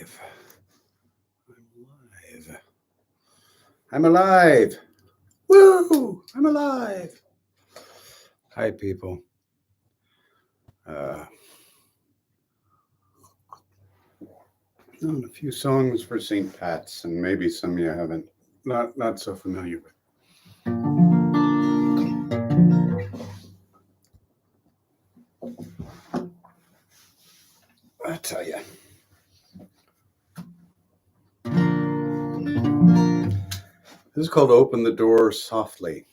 alive. I'm alive. I'm alive. Woo! I'm alive. Hi, people. Uh, known a few songs for St. Pat's, and maybe some you haven't, not so familiar with. I tell you. This is called Open the Door Softly.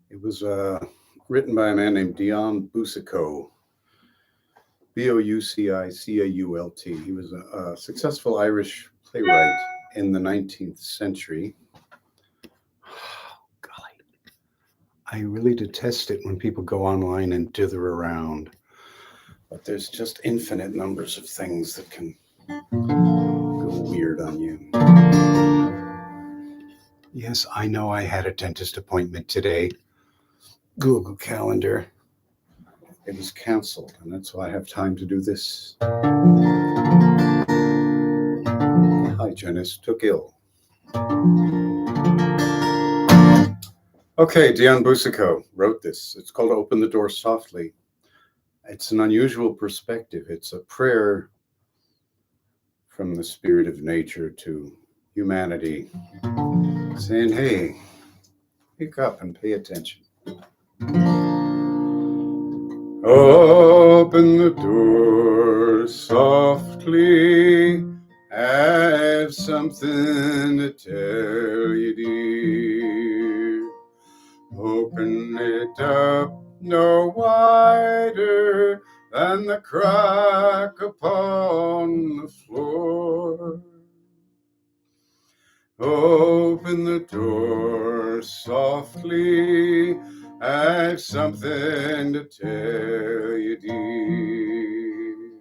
It was written by a man named Dion Boucicault, Boucicault. He was a successful Irish playwright in the 19th century. Golly, I really detest it when people go online and dither around. But there's just infinite numbers of things that can go weird on you. Yes, I know I had a dentist appointment today. Google Calendar. It was canceled, and that's why I have time to do this. The hygienist took ill. Okay, Dion Boucicault wrote this. It's called Open the Door Softly. It's an unusual perspective. It's a prayer from the spirit of nature to humanity, saying, hey, wake up and pay attention. Open the door softly, I have something to tell you, dear. Open it up no wider than the crack upon the floor. Open the door softly, I've something to tell you, dear.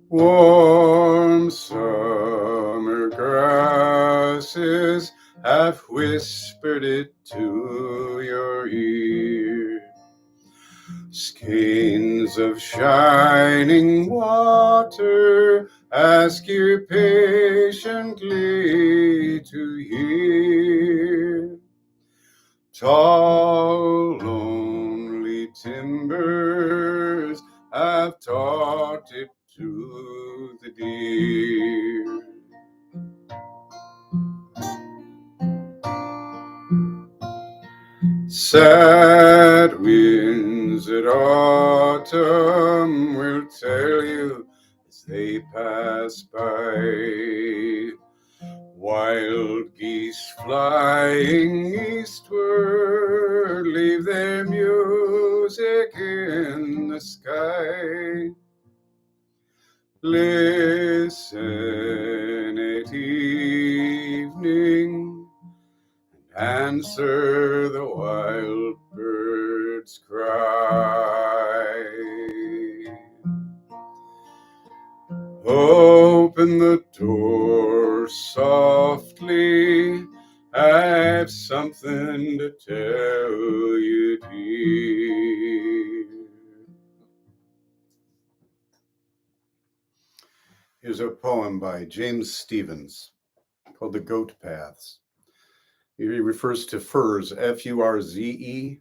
Warm summer grasses have whispered it to your ear. Skeins of shining water ask you patiently to hear. Tall, lonely timbers have taught it to the deer. Sad winds at autumn will tell you as they pass by. Wild geese flying eastward leave their music in the sky. Listen at evening and answer the wild bird's cry. Open the door softly, I've something to tell you, dear. Here's a poem by James Stephens called The Goat Paths. He refers to furze, F-U-R-Z-E.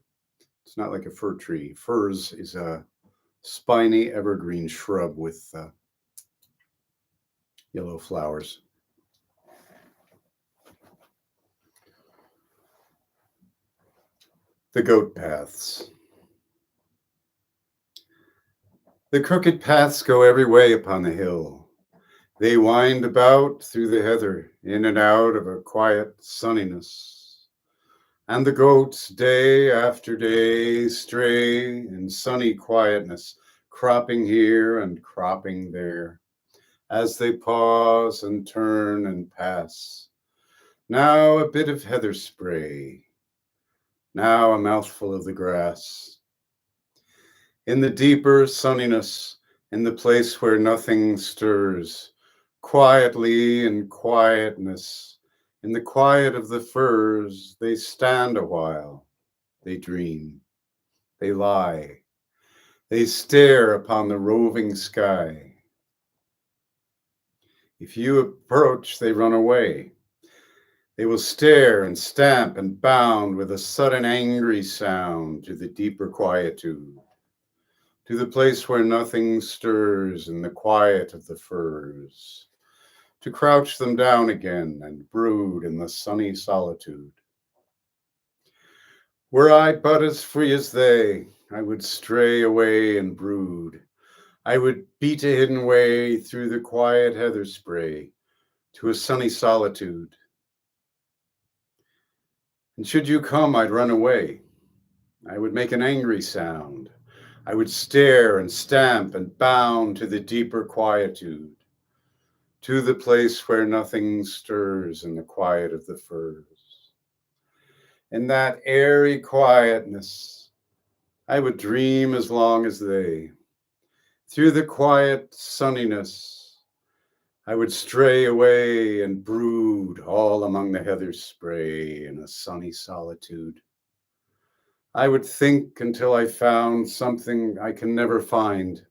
It's not like a fir tree. Furze is a spiny evergreen shrub with yellow flowers. The goat paths. The crooked paths go every way upon the hill. They wind about through the heather, in and out of a quiet sunniness. And the goats, day after day, stray in sunny quietness, cropping here and cropping there, as they pause and turn and pass. Now a bit of heather spray, now a mouthful of the grass. In the deeper sunniness, in the place where nothing stirs, quietly in quietness, in the quiet of the firs, they stand a while, they dream, they lie, They stare upon the roving sky. If you approach, they run away. They will stare and stamp and bound with a sudden angry sound to the deeper quietude, to the place where nothing stirs in the quiet of the firs, to crouch them down again and brood in the sunny solitude. Were I but as free as they, I would stray away and brood. I would beat a hidden way through the quiet heather spray to a sunny solitude. And should you come, I'd run away. I would make an angry sound. I would stare and stamp and bound to the deeper quietude, to the place where nothing stirs in the quiet of the firs. In that airy quietness, I would dream as long as they. Through the quiet sunniness, I would stray away and brood all among the heather spray in a sunny solitude. I would think until I found something I can never find,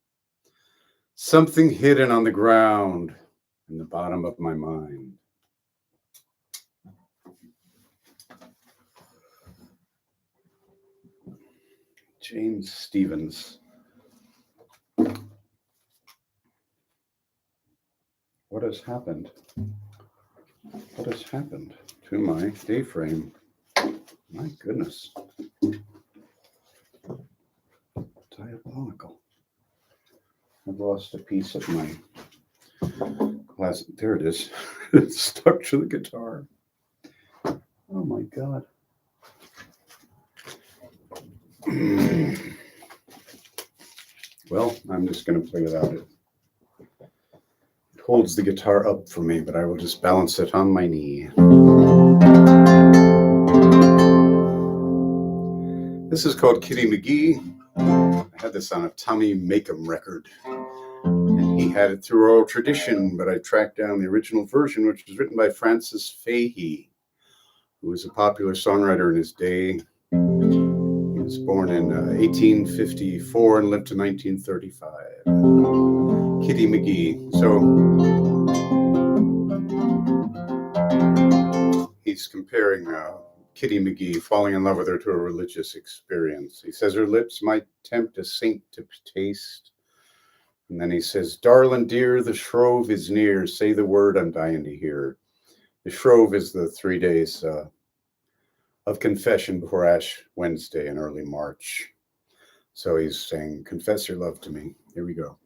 something hidden on the ground in the bottom of my mind. James Stevens. What has happened? What has happened to my day frame? My goodness. Diabolical. I've lost a piece of my glass. There it is. It's stuck to the guitar. Oh my God. Well, I'm just going to play without it. It holds the guitar up for me, but I will just balance it on my knee. This is called Kitty McGee. I had this on a Tommy Makem record, and he had it through oral tradition, but I tracked down the original version, which was written by Francis Fahey, who was a popular songwriter in his day. He was born in 1854 and lived to 1935. Kitty McGee. So he's comparing Kitty McGee falling in love with her to a religious experience. He says her lips might tempt a saint to taste. And then he says, darling dear, the shrove is near. Say the word I'm dying to hear. The shrove is the 3 days of confession before Ash Wednesday in early March. So he's saying, confess your love to me. Here we go.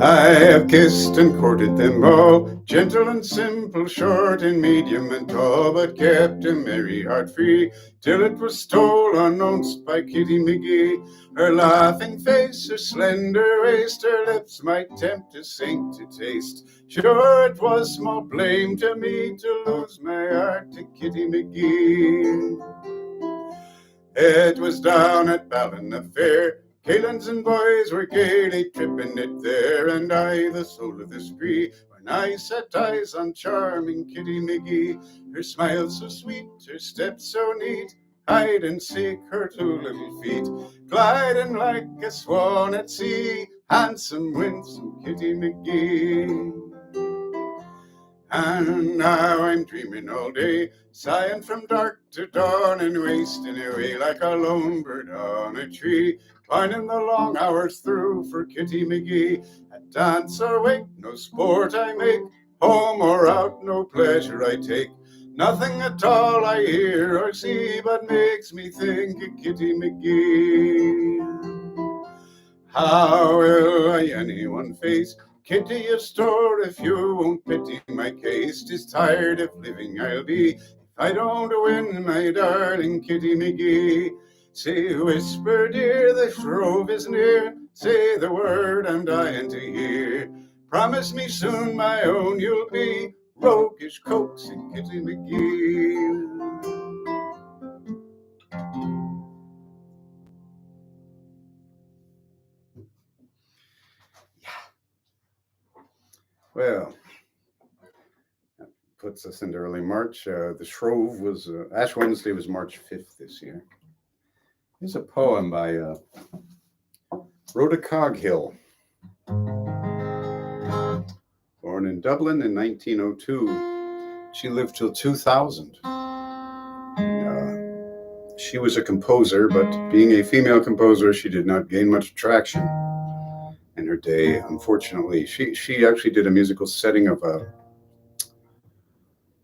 I have kissed and courted them all, gentle and simple, short and medium and tall, but kept a merry heart free, till it was stole unknownst by Kitty McGee. Her laughing face, her slender waist, her lips might tempt a saint to taste. Sure it was small blame to me to lose my heart to Kitty McGee. It was down at Ballina Fair, Calins and boys were gaily tripping it there, and I, the soul of the spree, when I set eyes on charming Kitty McGee. Her smile so sweet, her step so neat, hide and seek, her 2 little feet, gliding like a swan at sea, handsome, winsome Kitty McGee. And now I'm dreaming all day, sighing from dark to dawn, and wasting away like a lone bird on a tree, finding the long hours through for Kitty McGee. At dance or wake, no sport I make, home or out, no pleasure I take. Nothing at all I hear or see, but makes me think of Kitty McGee. How will I anyone face Kitty of store if you won't pity my case? 'Tis tired of living I'll be if I don't win my darling Kitty McGee. Say, whisper, dear, the shrove is near. Say the word I'm dying to hear. Promise me soon, my own, you'll be roguish, coaxing Kitty McGee. Well, puts us into early March. The Shrove was, Ash Wednesday was March 5th this year. Here's a poem by Rhoda Coghill, born in Dublin in 1902. She lived till 2000. She was a composer, but being a female composer, she did not gain much traction in her day, unfortunately. She actually did a musical setting of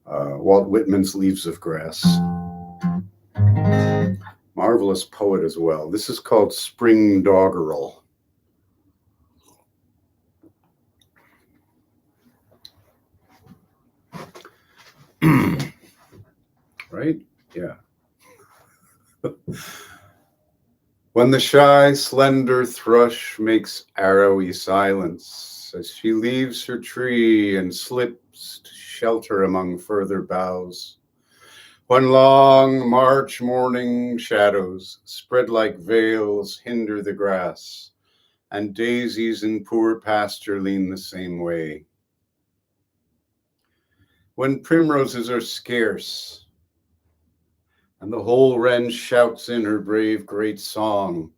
Walt Whitman's Leaves of Grass. Marvelous poet as well. This is called Spring Doggerel. Right? Yeah. When the shy, slender thrush makes arrowy silence as she leaves her tree and slips to shelter among further boughs. When long March morning shadows spread like veils hinder the grass, and daisies in poor pasture lean the same way. When primroses are scarce, and the whole wren shouts in her brave great song,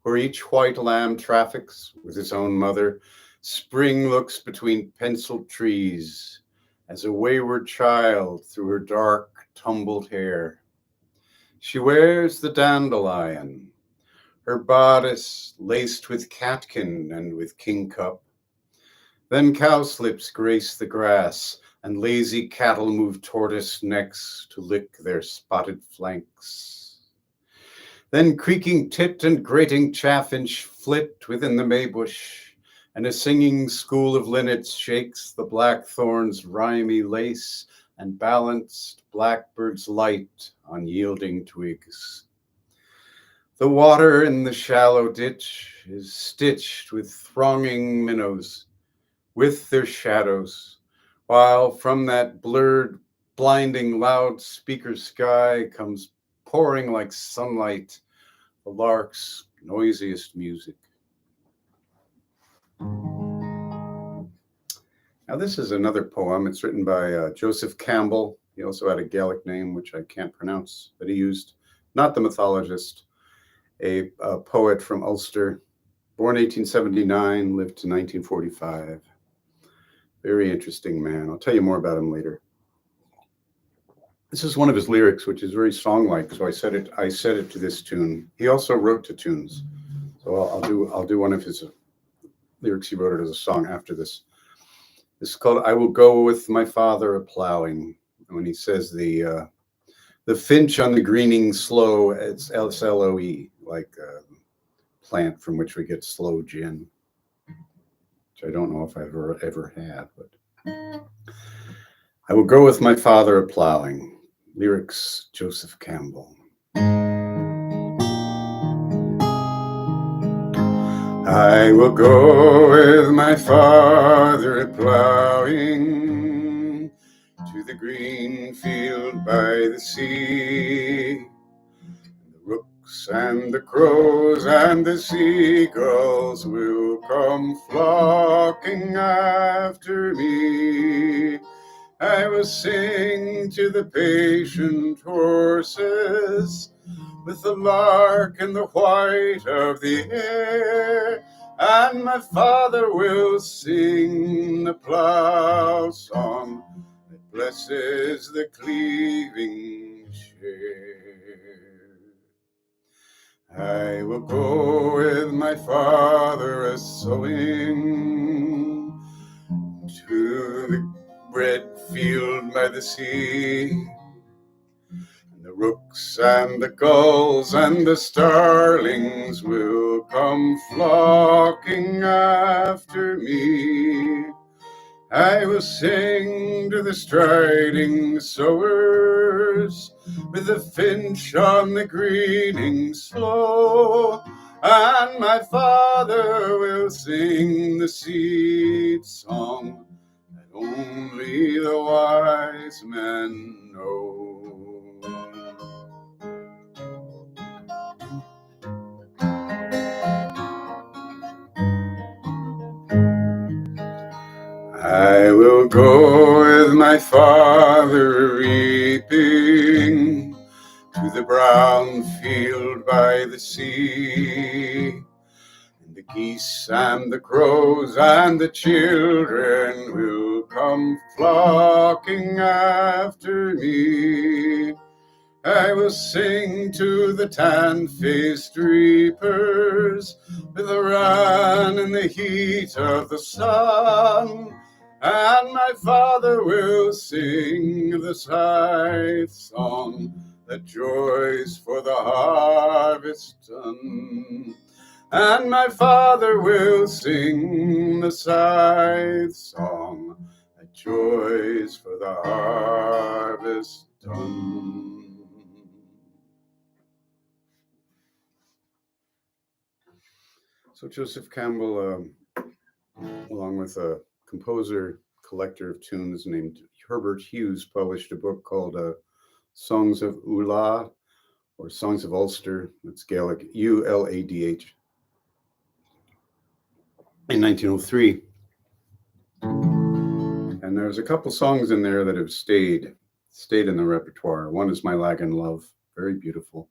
where each white lamb traffics with its own mother, spring looks between penciled trees as a wayward child through her dark tumbled hair. She wears the dandelion, her bodice laced with catkin and with kingcup. Then cowslips grace the grass, and lazy cattle move tortoise necks to lick their spotted flanks. Then creaking tit and grating chaffinch flit within the maybush, and a singing school of linnets shakes the blackthorn's rimy lace and balanced blackbird's light on yielding twigs. The water in the shallow ditch is stitched with thronging minnows, with their shadows, while from that blurred, blinding loudspeaker sky comes pouring like sunlight the lark's noisiest music. Now, this is another poem. It's written by Joseph Campbell. He also had a Gaelic name, which I can't pronounce, but he used, not the mythologist, a poet from Ulster, born 1879, lived to 1945. Very interesting man. I'll tell you more about him later. This is one of his lyrics, which is very song-like. So I set it to this tune. He also wrote to tunes. So I'll do one of his lyrics. He wrote it as a song after this. This is called "I Will Go with My Father a Plowing." And when he says the finch on the greening slow, it's SLOE, like a plant from which we get sloe gin, which I don't know if I've ever had, but I will go with my father a plowing. Lyrics, Joseph Campbell. I will go with my father a plowing to the green field by the sea. The rooks and the crows and the seagulls will come flocking after me. I will sing to the patient horses with the lark and the white of the air, and my father will sing the plough song that blesses the cleaving share. I will go with my father a sowing to the red field by the sea. And the rooks and the gulls and the starlings will come flocking after me. I will sing to the striding sowers with the finch on the greening slow, and my father will sing the seed song that only the wise men know. I will go with my father reaping to the brown field out by the sea. And the geese and the crows and the children will come flocking after me. I will sing to the tan-faced reapers with a run in the heat of the sun. And my father will sing the scythe song that joys for the harvest done. And my father will sing the scythe song that joys for the harvest done. So Joseph Campbell, along with a composer, collector of tunes named Herbert Hughes, published a book called Songs of Uladh, or Songs of Ulster. It's Gaelic, Uladh, in 1903. And there's a couple songs in there that have stayed in the repertoire. One is My Lagan Love, very beautiful.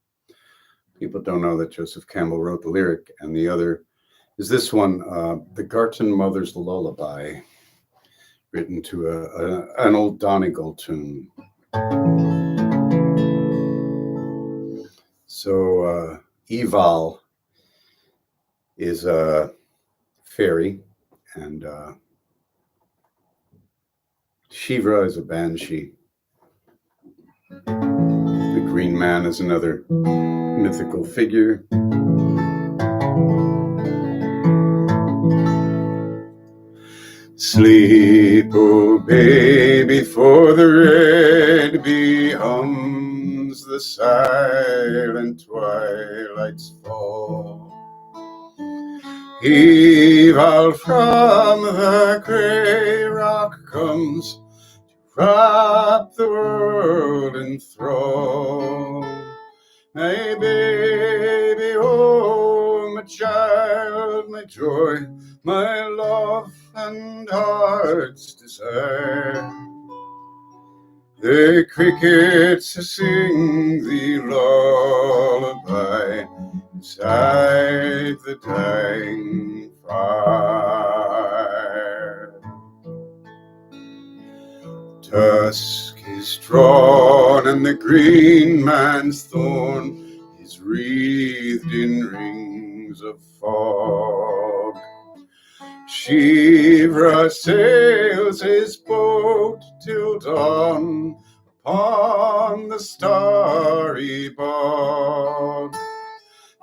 People don't know that Joseph Campbell wrote the lyric. And the other is this one, The Garton Mother's Lullaby, written to an old Donegal tune. So Eval is a fairy, and Shivra is a banshee. The Green Man is another mythical figure. Sleep, oh baby, for the red bee hums, the silent twilight's fall. Eval from the grey rock comes to wrap the world in thrall. My baby, oh, my child, my joy, my love and heart's desire. The crickets sing the lullaby beside the dying fire. Dusk is drawn and the green man's thorn is wreathed in rings of fog. Shivra sails his boat till dawn upon the starry bog.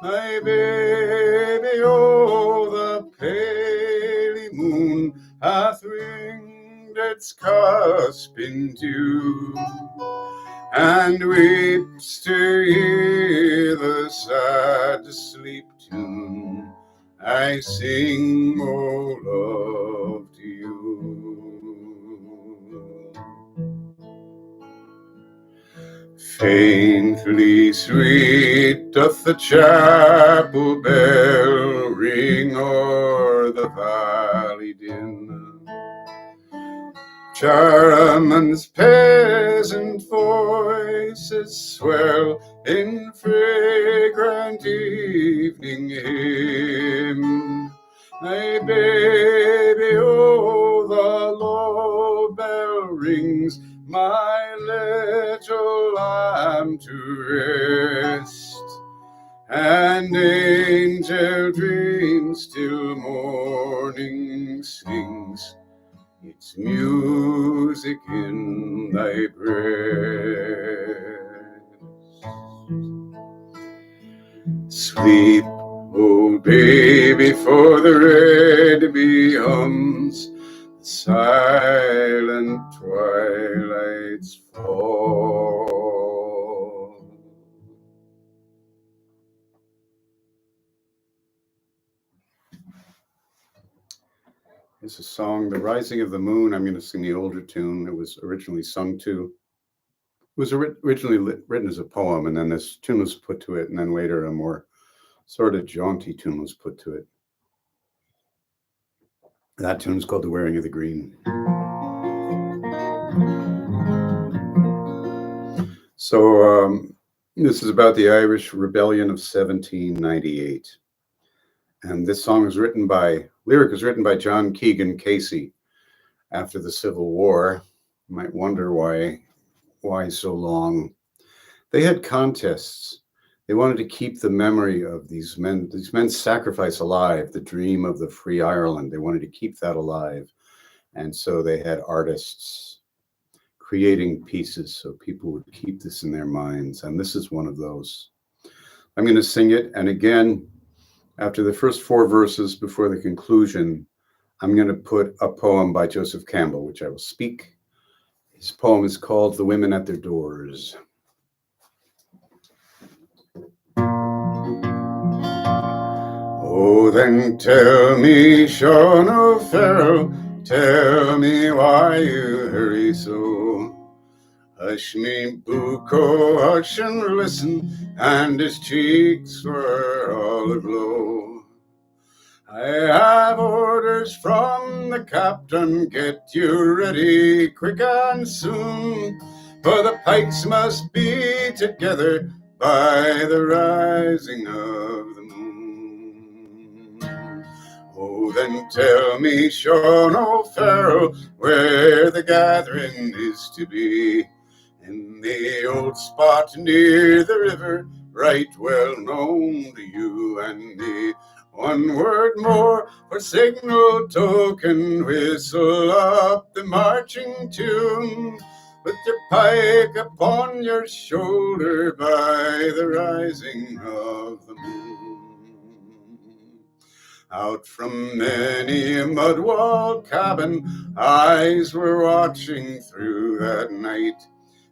My baby, oh, the pale moon hath winged its cusp in dew, and weeps to hear the sad sleep tune I sing, oh love, to you. Faintly sweet doth the chapel bell ring o'er the valley dim. Charaman's peasant voices swell in fragrant evening hymn. My baby, oh, the low bell rings my little lamb to rest, and angel dreams till morning sings its music in thy breast. Sleep, oh baby, for the red bee hums, the silent twilight's fall. It's a song, The Rising of the Moon. I'm going to sing the older tune. It was originally sung to. It was originally written as a poem, and then this tune was put to it, and then later a more sort of jaunty tune was put to it. That tune is called The Wearing of the Green. So This is about the Irish Rebellion of 1798. And this song is lyric was written by John Keegan Casey after the Civil War. You might wonder why so long. They had contests. They wanted to keep the memory of these men's sacrifice alive, the dream of the free Ireland. They wanted to keep that alive. And so they had artists creating pieces so people would keep this in their minds. And this is one of those. I'm going to sing it. And again, after the first four verses before the conclusion, I'm going to put a poem by Joseph Campbell, which I will speak. His poem is called The Women at Their Doors. Oh, then tell me, Sean O'Farrell, tell me why you hurry so. Hush me, Bucco, hush and listen, and his cheeks were all aglow. I have orders from the captain, get you ready quick and soon, for the pikes must be together by the rising of the moon. Oh, then tell me, Sean O'Farrell, where the gathering is to be. In the old spot near the river, right well known to you and me. One word more for signal token, whistle up the marching tune. With your pike upon your shoulder by the rising of the moon. Out from many a mud-walled cabin, eyes were watching through that night.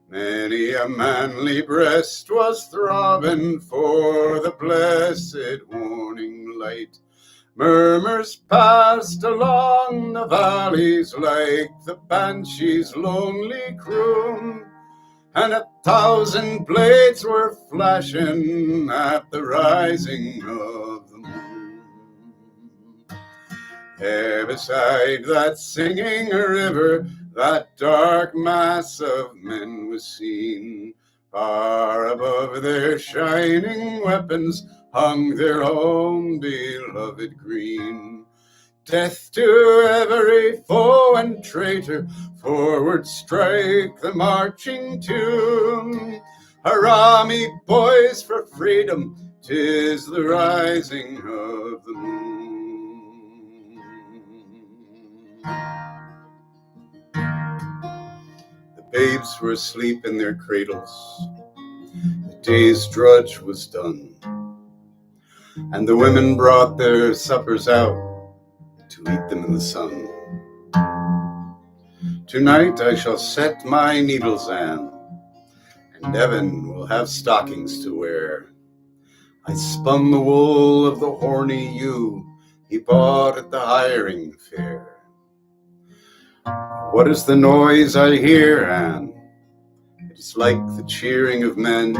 Many a manly breast was throbbing for the blessed warning light. Murmurs passed along the valleys like the banshee's lonely croon, and 1,000 blades were flashing at the rising of the moon. There beside that singing river, that dark mass of men was seen. Far above their shining weapons hung their own beloved green. Death to every foe and traitor, forward strike the marching tune. Hurrah me, boys, for freedom, 'tis the rising of the moon. The babes were asleep in their cradles. The day's drudge was done, and the women brought their suppers out to eat them in the sun. Tonight I shall set my needles, Anne, and Evan will have stockings to wear. I spun the wool of the horny ewe he bought at the hiring fair. What is the noise I hear, Anne? It is like the cheering of men.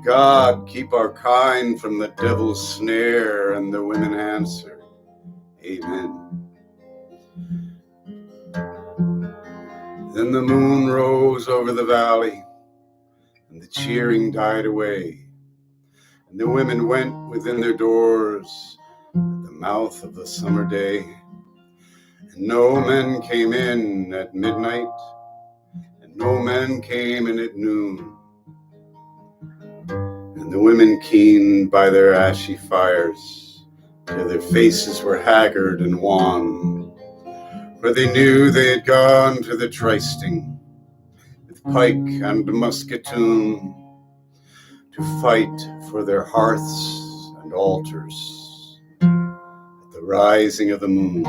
God, keep our kind from the devil's snare. And the women answer, Amen. Then the moon rose over the valley, and the cheering died away. And the women went within their doors at the mouth of the summer day. And no men came in at midnight, and no men came in at noon. And the women keened by their ashy fires, till their faces were haggard and wan, for they knew they had gone to the trysting with pike and musketoon, to fight for their hearths and altars at the rising of the moon.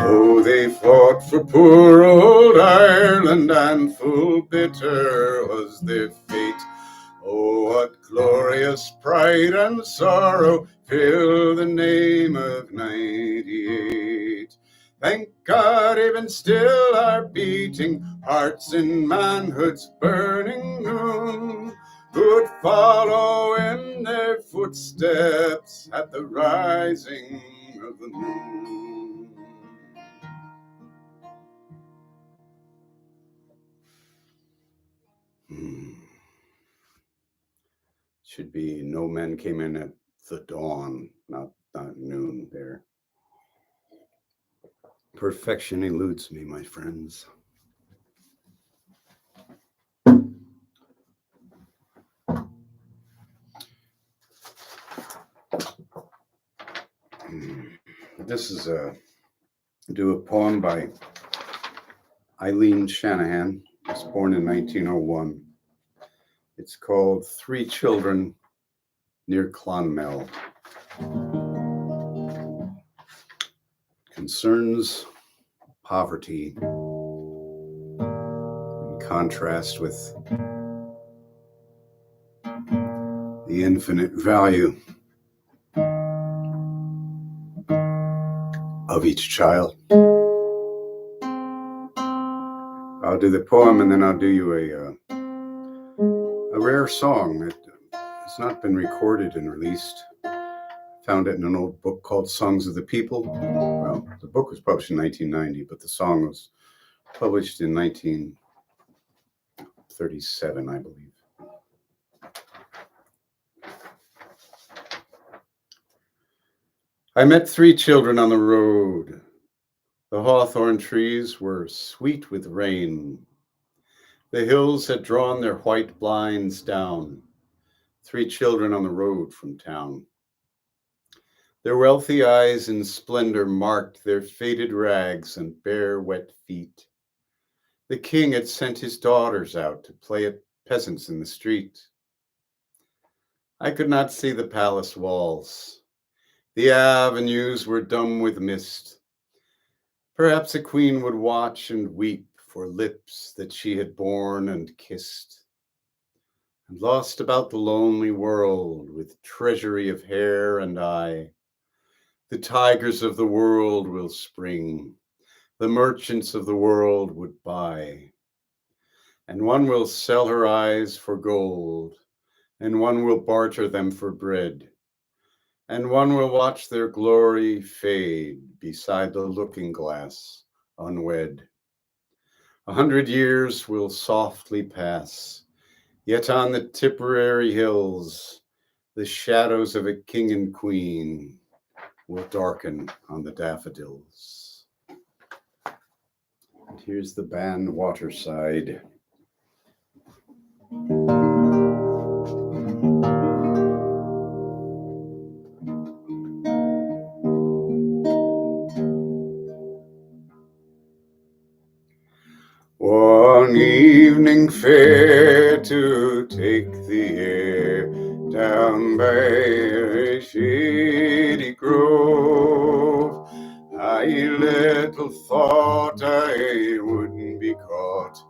Oh, they fought for poor old Ireland, and full bitter was their fate. Oh, what glorious pride and sorrow fill the name of 98. Thank God, even still our beating hearts in manhood's burning noon would follow in their footsteps at the rising of the moon. Should be no men came in at the dawn, not noon there. Perfection eludes me, my friends. This is a poem by Eileen Shanahan. Was born in 1901. It's called Three Children Near Clonmel. Concerns poverty in contrast with the infinite value of each child. I'll do the poem and then I'll do you a rare song that has not been recorded and released. Found it in an old book called Songs of the People. Well, the book was published in 1990, but the song was published in 1937, I believe. I met three children on the road. The hawthorn trees were sweet with rain. The hills had drawn their white blinds down. Three children on the road from town. Their wealthy eyes in splendor marked their faded rags and bare wet feet. The king had sent his daughters out to play at peasants in the street. I could not see the palace walls. The avenues were dumb with mist. Perhaps a queen would watch and weep for lips that she had borne and kissed. And lost about the lonely world with treasury of hair and eye, the tigers of the world will spring, the merchants of the world would buy. And one will sell her eyes for gold, and one will barter them for bread, and one will watch their glory fade beside the looking glass, unwed. 100 years will softly pass, yet on the Tipperary hills, the shadows of a king and queen will darken on the daffodils. And here's the band Waterside. One evening fair to take the air down by a shady grove, I little thought I wouldn't be caught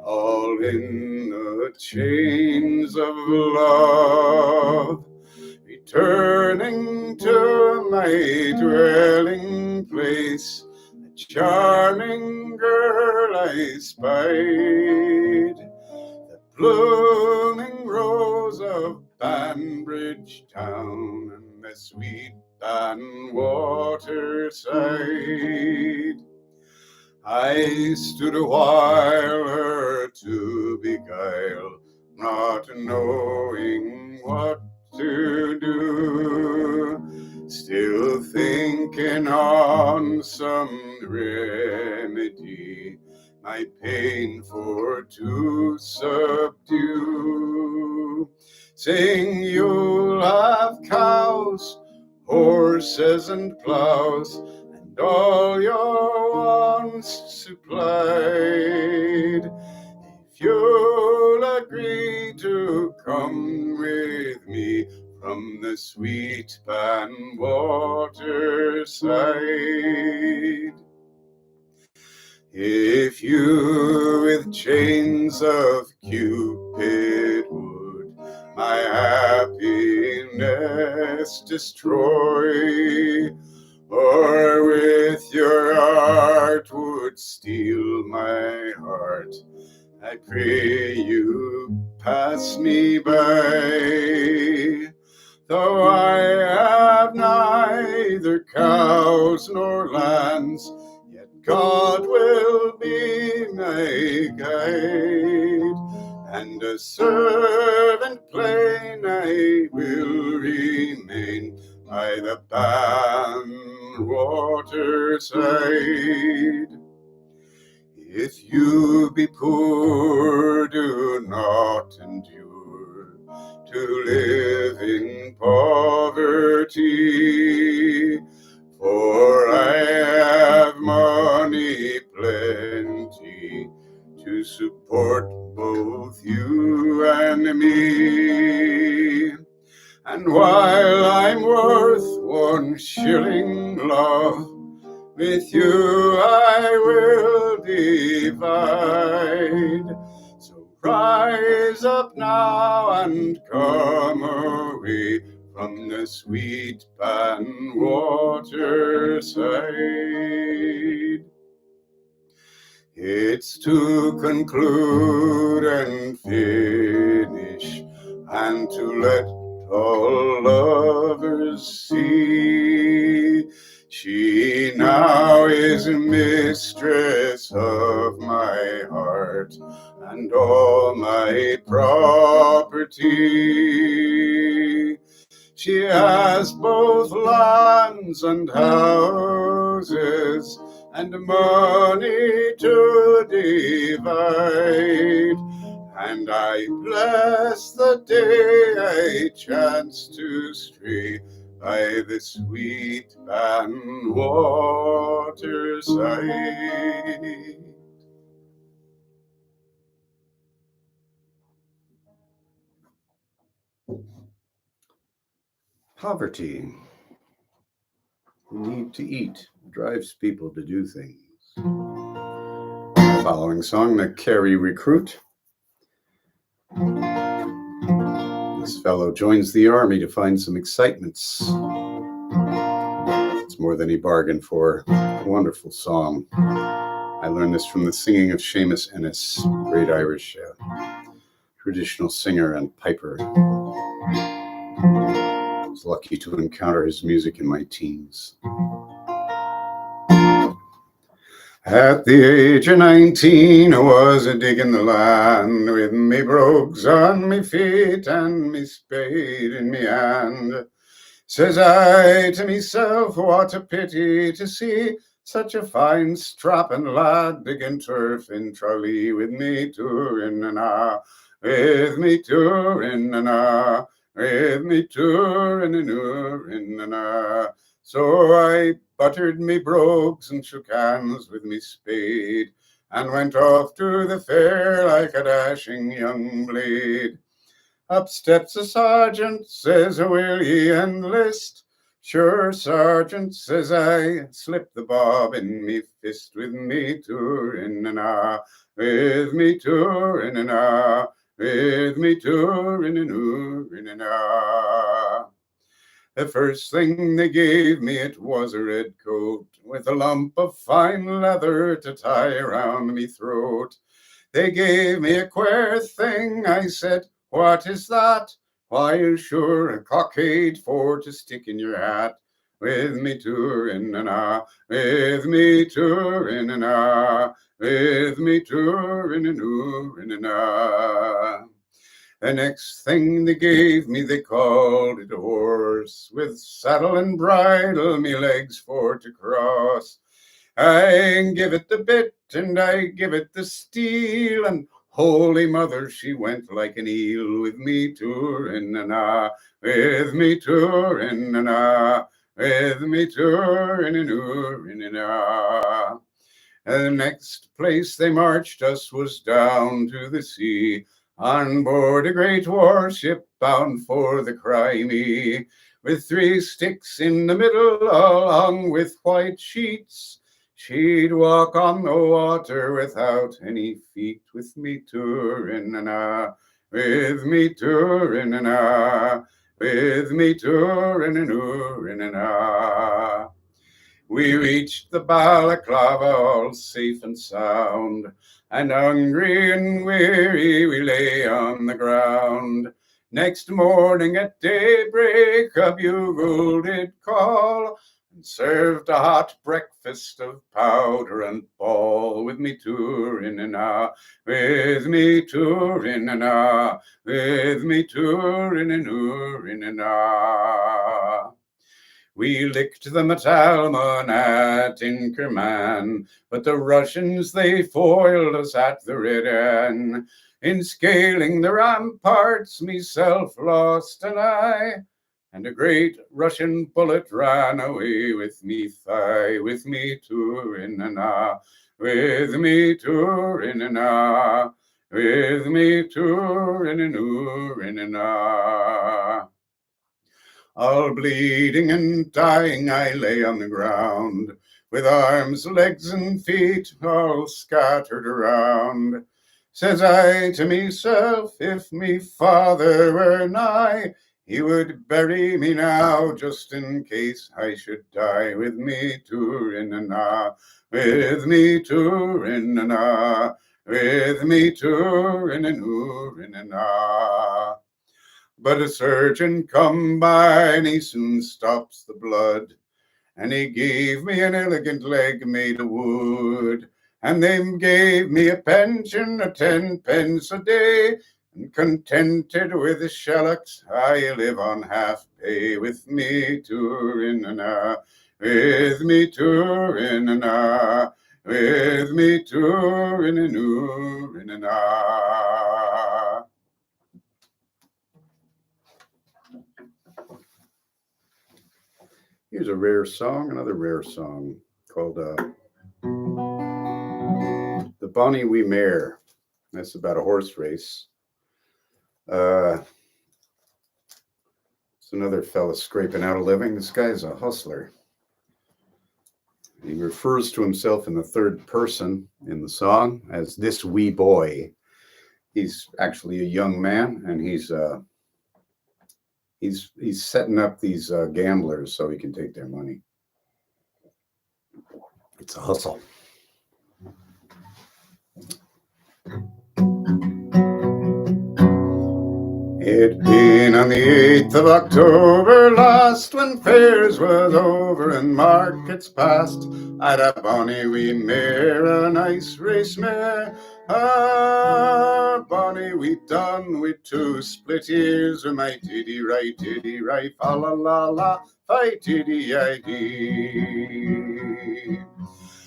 all in the chains of love. Returning to my dwelling place, a charming girl I spied, the blooming rose of Banbridge town and the sweet Ban Waterside. I stood a while her to beguile, not knowing what to do, still thinking on some remedy my pain for to subdue. Saying you'll have cows, horses and plows, and all your wants supplied, if you'll agree to come with me from the sweet Ban Waterside. If you with chains of Cupid would my happiness destroy, or with your art would steal my heart, I pray you pass me by. Though I have neither cows nor lands, yet God will be my guide, and a servant plain I will remain by the Bann waterside. If you be poor, do not endure to live in poverty, for I have money plenty to support both you and me. And while I'm worth 1 shilling, love, with you I will divide. So rise up now and come away from the sweet Bann waterside. It's to conclude and finish, and to let all lovers see. She now is mistress of my heart and all my property. She has both lands and houses and money to divide. And I bless the day I chance to stray by the sweet Bann waterside. Poverty, the need to eat, drives people to do things. The following song, The Kerry Recruit. This fellow joins the army to find some excitements. It's more than he bargained for. A wonderful song. I learned this from the singing of Seamus Ennis, great Irish traditional singer and piper. I was lucky to encounter his music in my teens. At the age of 19, I was a digging the land with me brogues on me feet and me spade in me hand. Says I to myself, what a pity to see such a fine strapping lad digging turf in Tralee with me touring and with me touring and with me touring and So I buttered me brogues and shook hands with me spade and went off to the fair like a dashing young blade. Up steps a sergeant, says, will ye enlist? Sure, sergeant, says I, slip the bob in me fist with me touring and with me touring and with me touring and The first thing they gave me, it was a red coat with a lump of fine leather to tie around me throat. They gave me a queer thing, I said, what is that? Why, sure, a cockade for to stick in your hat. With me touring and with me touring and with me touring and The next thing they gave me, they called it a horse, with saddle and bridle, me legs for to cross. I give it the bit and I give it the steel, and Holy Mother, she went like an eel with me touring and with me touring and with me touring and The next place they marched us was down to the sea, on board a great warship bound for the Crimea, with 3 sticks in the middle, all hung with white sheets. She'd walk on the water without any feet, with me touring and with me touring and with me touring and We reached the Balaclava all safe and sound, and hungry and weary we lay on the ground. Next morning at daybreak a bugle did call, and served a hot breakfast of powder and ball. With me touring and with me touring and with me touring and ooring and We licked them at Alma and at Inkerman, but the Russians, they foiled us at the Red Ann. In scaling the ramparts, myself lost an eye, and a great Russian bullet ran away with me thigh. With me touring and with me touring and with me touring and ooring and All bleeding and dying, I lay on the ground, with arms, legs, and feet all scattered around. Says I to myself, if me father were nigh, he would bury me now, just in case I should die. With me touring and with me touring and with me touring and ooring and But a surgeon come by and he soon stops the blood, and he gave me an elegant leg made of wood, and they gave me a pension of 10 pence a day, and contented with the shallocks I live on half pay. With me touring and with me touring and with me touring and ooring and Here's a rare song, another rare song called The Bonnie Wee Mare. That's about a horse race. It's another fella scraping out a living. This guy's a hustler. He refers to himself in the third person in the song as this wee boy. He's actually a young man, and he's setting up these gamblers so he can take their money. It's a hustle. It been on the 8th of October last, when fairs was over and markets past, I'd a bonny wee mare, a nice race mare, bonny wee dun with 2 split ears, with my tiddy right, fa la la la, fi tiddy I dee.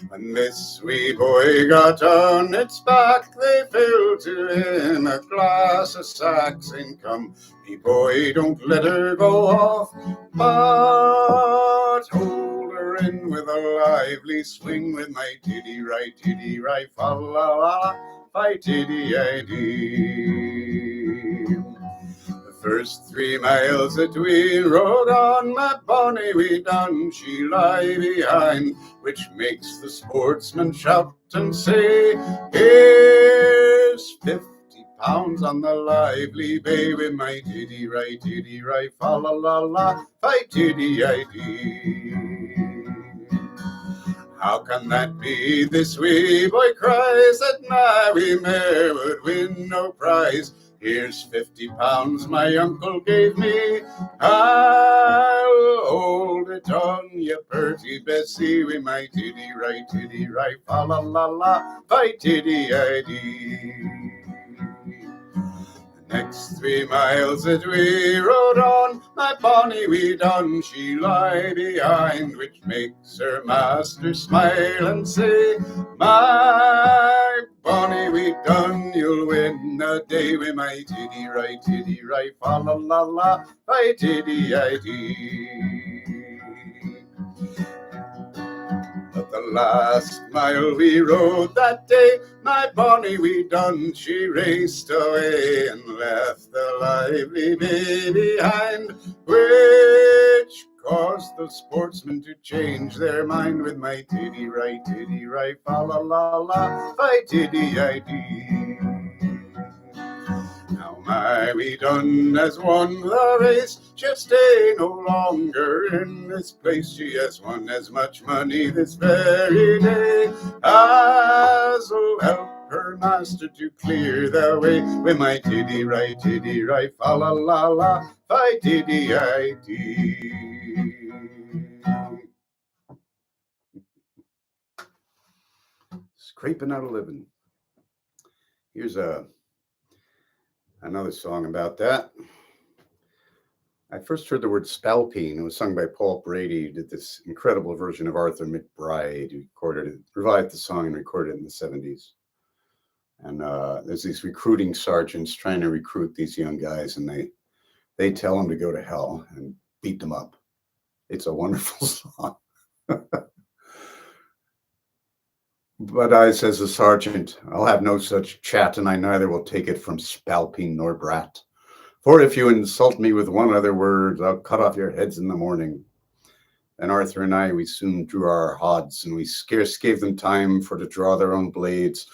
When this wee boy got on its back, they filled to him a glass of sack, saying, come, me boy, don't let her go off, but hold her in with a lively swing, with my tiddy right, fa la la, fi tiddy I dee. The first 3 miles that we rode on, my bonny wee dun, she lie behind, which makes the sportsman shout and say, here's 50 pounds on the lively bay, with my tiddy right, fa la la la, fi tiddy I dee. How can that be? This wee boy cries that my wee mare would win no prize. Here's 50 pounds my uncle gave me, I'll hold it on you, purty Bessie, with my tiddy right, fa la la la, fi tiddy I dee. The next 3 miles that we rode on, my bonny wee dun, she lie behind, which makes her master smile and say, my bonny wee dun, you'll win a day, with my tiddy right, fa la la la, fi tiddy I dee. But the last mile we rode that day, my bonny wee dun, she raced away and left the lively bay behind, which caused the sportsmen to change their mind, with my tiddy right, fa la la la, fi tiddy I dee. Now my wee dun has won the race, she'll stay no longer in this place. She has won as much money this very day as'll help her master to clear the way, with my tiddy right, fa la la la, fi tiddy I dee. scraping out a living. Here's another song about that. I first heard the word spalpeen. It was sung by Paul Brady, who did this incredible version of Arthur McBride, who recorded it, revived the song and recorded it in the 70s. And there's these recruiting sergeants trying to recruit these young guys, and they tell them to go to hell and beat them up. It's a wonderful song. But I, says the sergeant, I'll have no such chat, and I neither will take it from spalpeen nor brat. For if you insult me with one other word, I'll cut off your heads in the morning. And Arthur and I, we soon drew our hods, and we scarce gave them time for to draw their own blades,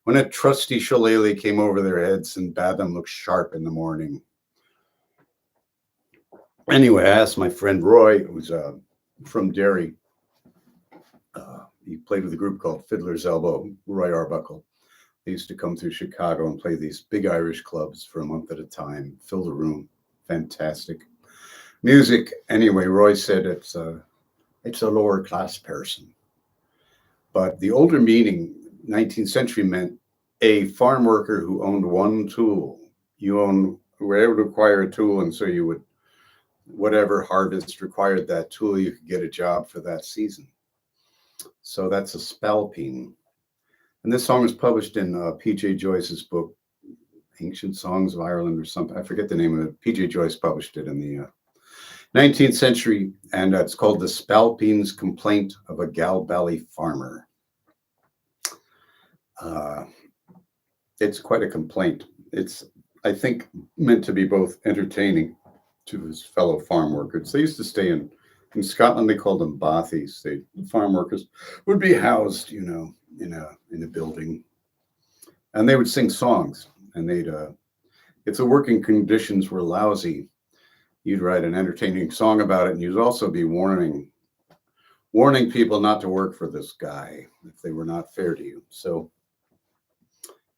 when a trusty shillelagh came over their heads and bade them look sharp in the morning. Anyway, I asked my friend Roy, who's from Derry. He played with a group called Fiddler's Elbow, Roy Arbuckle. They used to come through Chicago and play these big Irish clubs for a month at a time, fill the room. Fantastic music. Anyway, Roy said it's a lower class person. But the older meaning, 19th century, meant a farm worker who owned one tool. You were able to acquire a tool, and so you would, whatever harvest required that tool, you could get a job for that season. So that's a spalpeen. And this song was published in P.J. Joyce's book, Ancient Songs of Ireland or something. I forget the name of it. P.J. Joyce published it in the 19th century, and it's called The Spalpeen's Complaint of a Galbally Farmer. It's quite a complaint. It's, I think, meant to be both entertaining to his fellow farm workers. They used to stay in Scotland. They called them bothies. The farm workers would be housed, in a building, and they would sing songs. And they'd, if the working conditions were lousy, you'd write an entertaining song about it, and you'd also be warning people not to work for this guy if they were not fair to you. So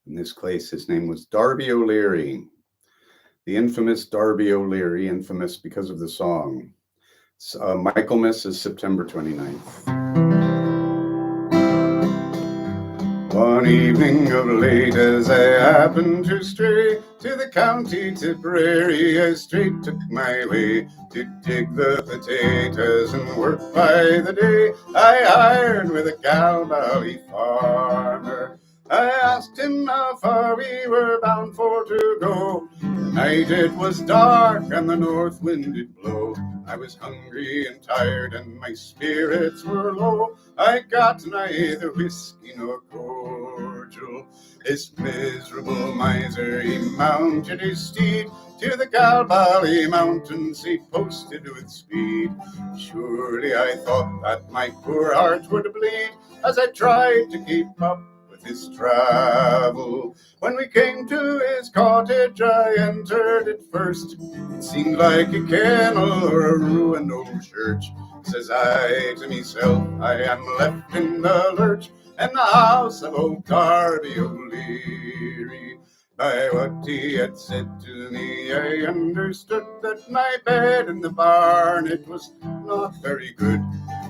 in this case, his name was Darby O'Leary, the infamous Darby O'Leary, infamous because of the song. Michaelmas is September 29th. One evening of late, as I happened to stray to the county Tipperary, I straight took my way to dig the potatoes and work by the day. I hired with a Galbally farmer. I asked him how far we were bound for to go. The night it was dark and the north wind did blow. I was hungry and tired and my spirits were low. I got neither whiskey nor cordial. This miserable miser, he mounted his steed. To the Galbally mountains he posted with speed. Surely I thought that my poor heart would bleed as I tried to keep up his travel. When we came to his cottage, I entered it first. It seemed like a kennel or a ruined old church. Says I to myself, I am left in the lurch in the house of old Darby O'Leary. By what he had said to me, I understood that my bed in the barn, it was not very good.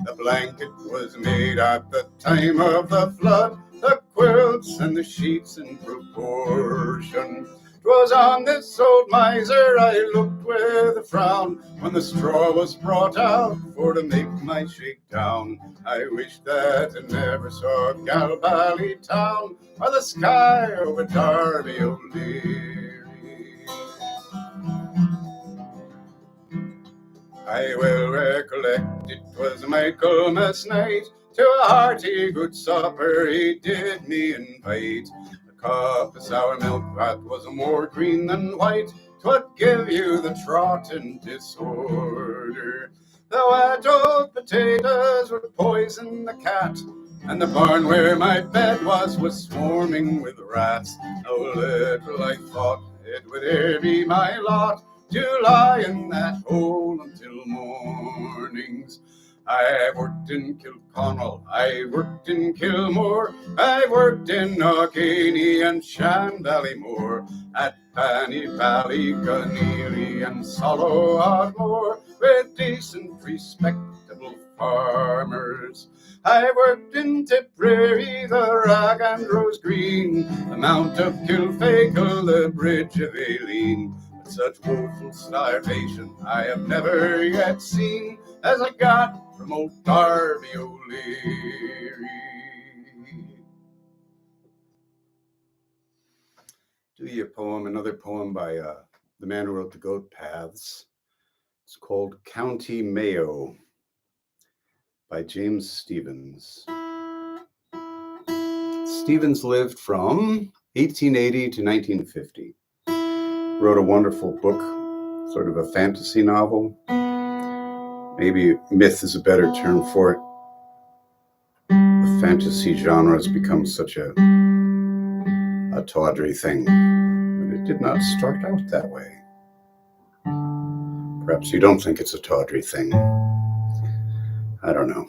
The blanket was made at the time of the flood, the quilts and the sheets in proportion. 'Twas on this old miser I looked with a frown when the straw was brought out for to make my shakedown. I wished that I never saw Galbally town or the sky over Darby O'Leary. I well recollect it was Michaelmas night. To a hearty good supper he did me invite. A cup of sour milk that was more green than white, 'twould give you the trot and disorder. The wet old potatoes would poison the cat, and the barn where my bed was swarming with rats. No little I thought it would e'er be my lot to lie in that hole until mornings. I've worked in Kilconnell, I've worked in Kilmore, I've worked in Knockany and Shanballymore, at Pannyvalley, Conneely and Sollow Ardmore, with decent, respectable farmers. I worked in Tipperary, the Rag and Rose Green, the Mount of Kilfeacle, the Bridge of Aileen. But such woeful starvation I have never yet seen as I got from old Darby O'Leary. Do you a poem, another poem by the man who wrote The Goat Paths. It's called County Mayo by James Stephens. Stephens lived from 1880 to 1950. Wrote a wonderful book, sort of a fantasy novel. Maybe myth is a better term for it. The fantasy genre has become such a tawdry thing, but it did not start out that way. Perhaps you don't think it's a tawdry thing. I don't know.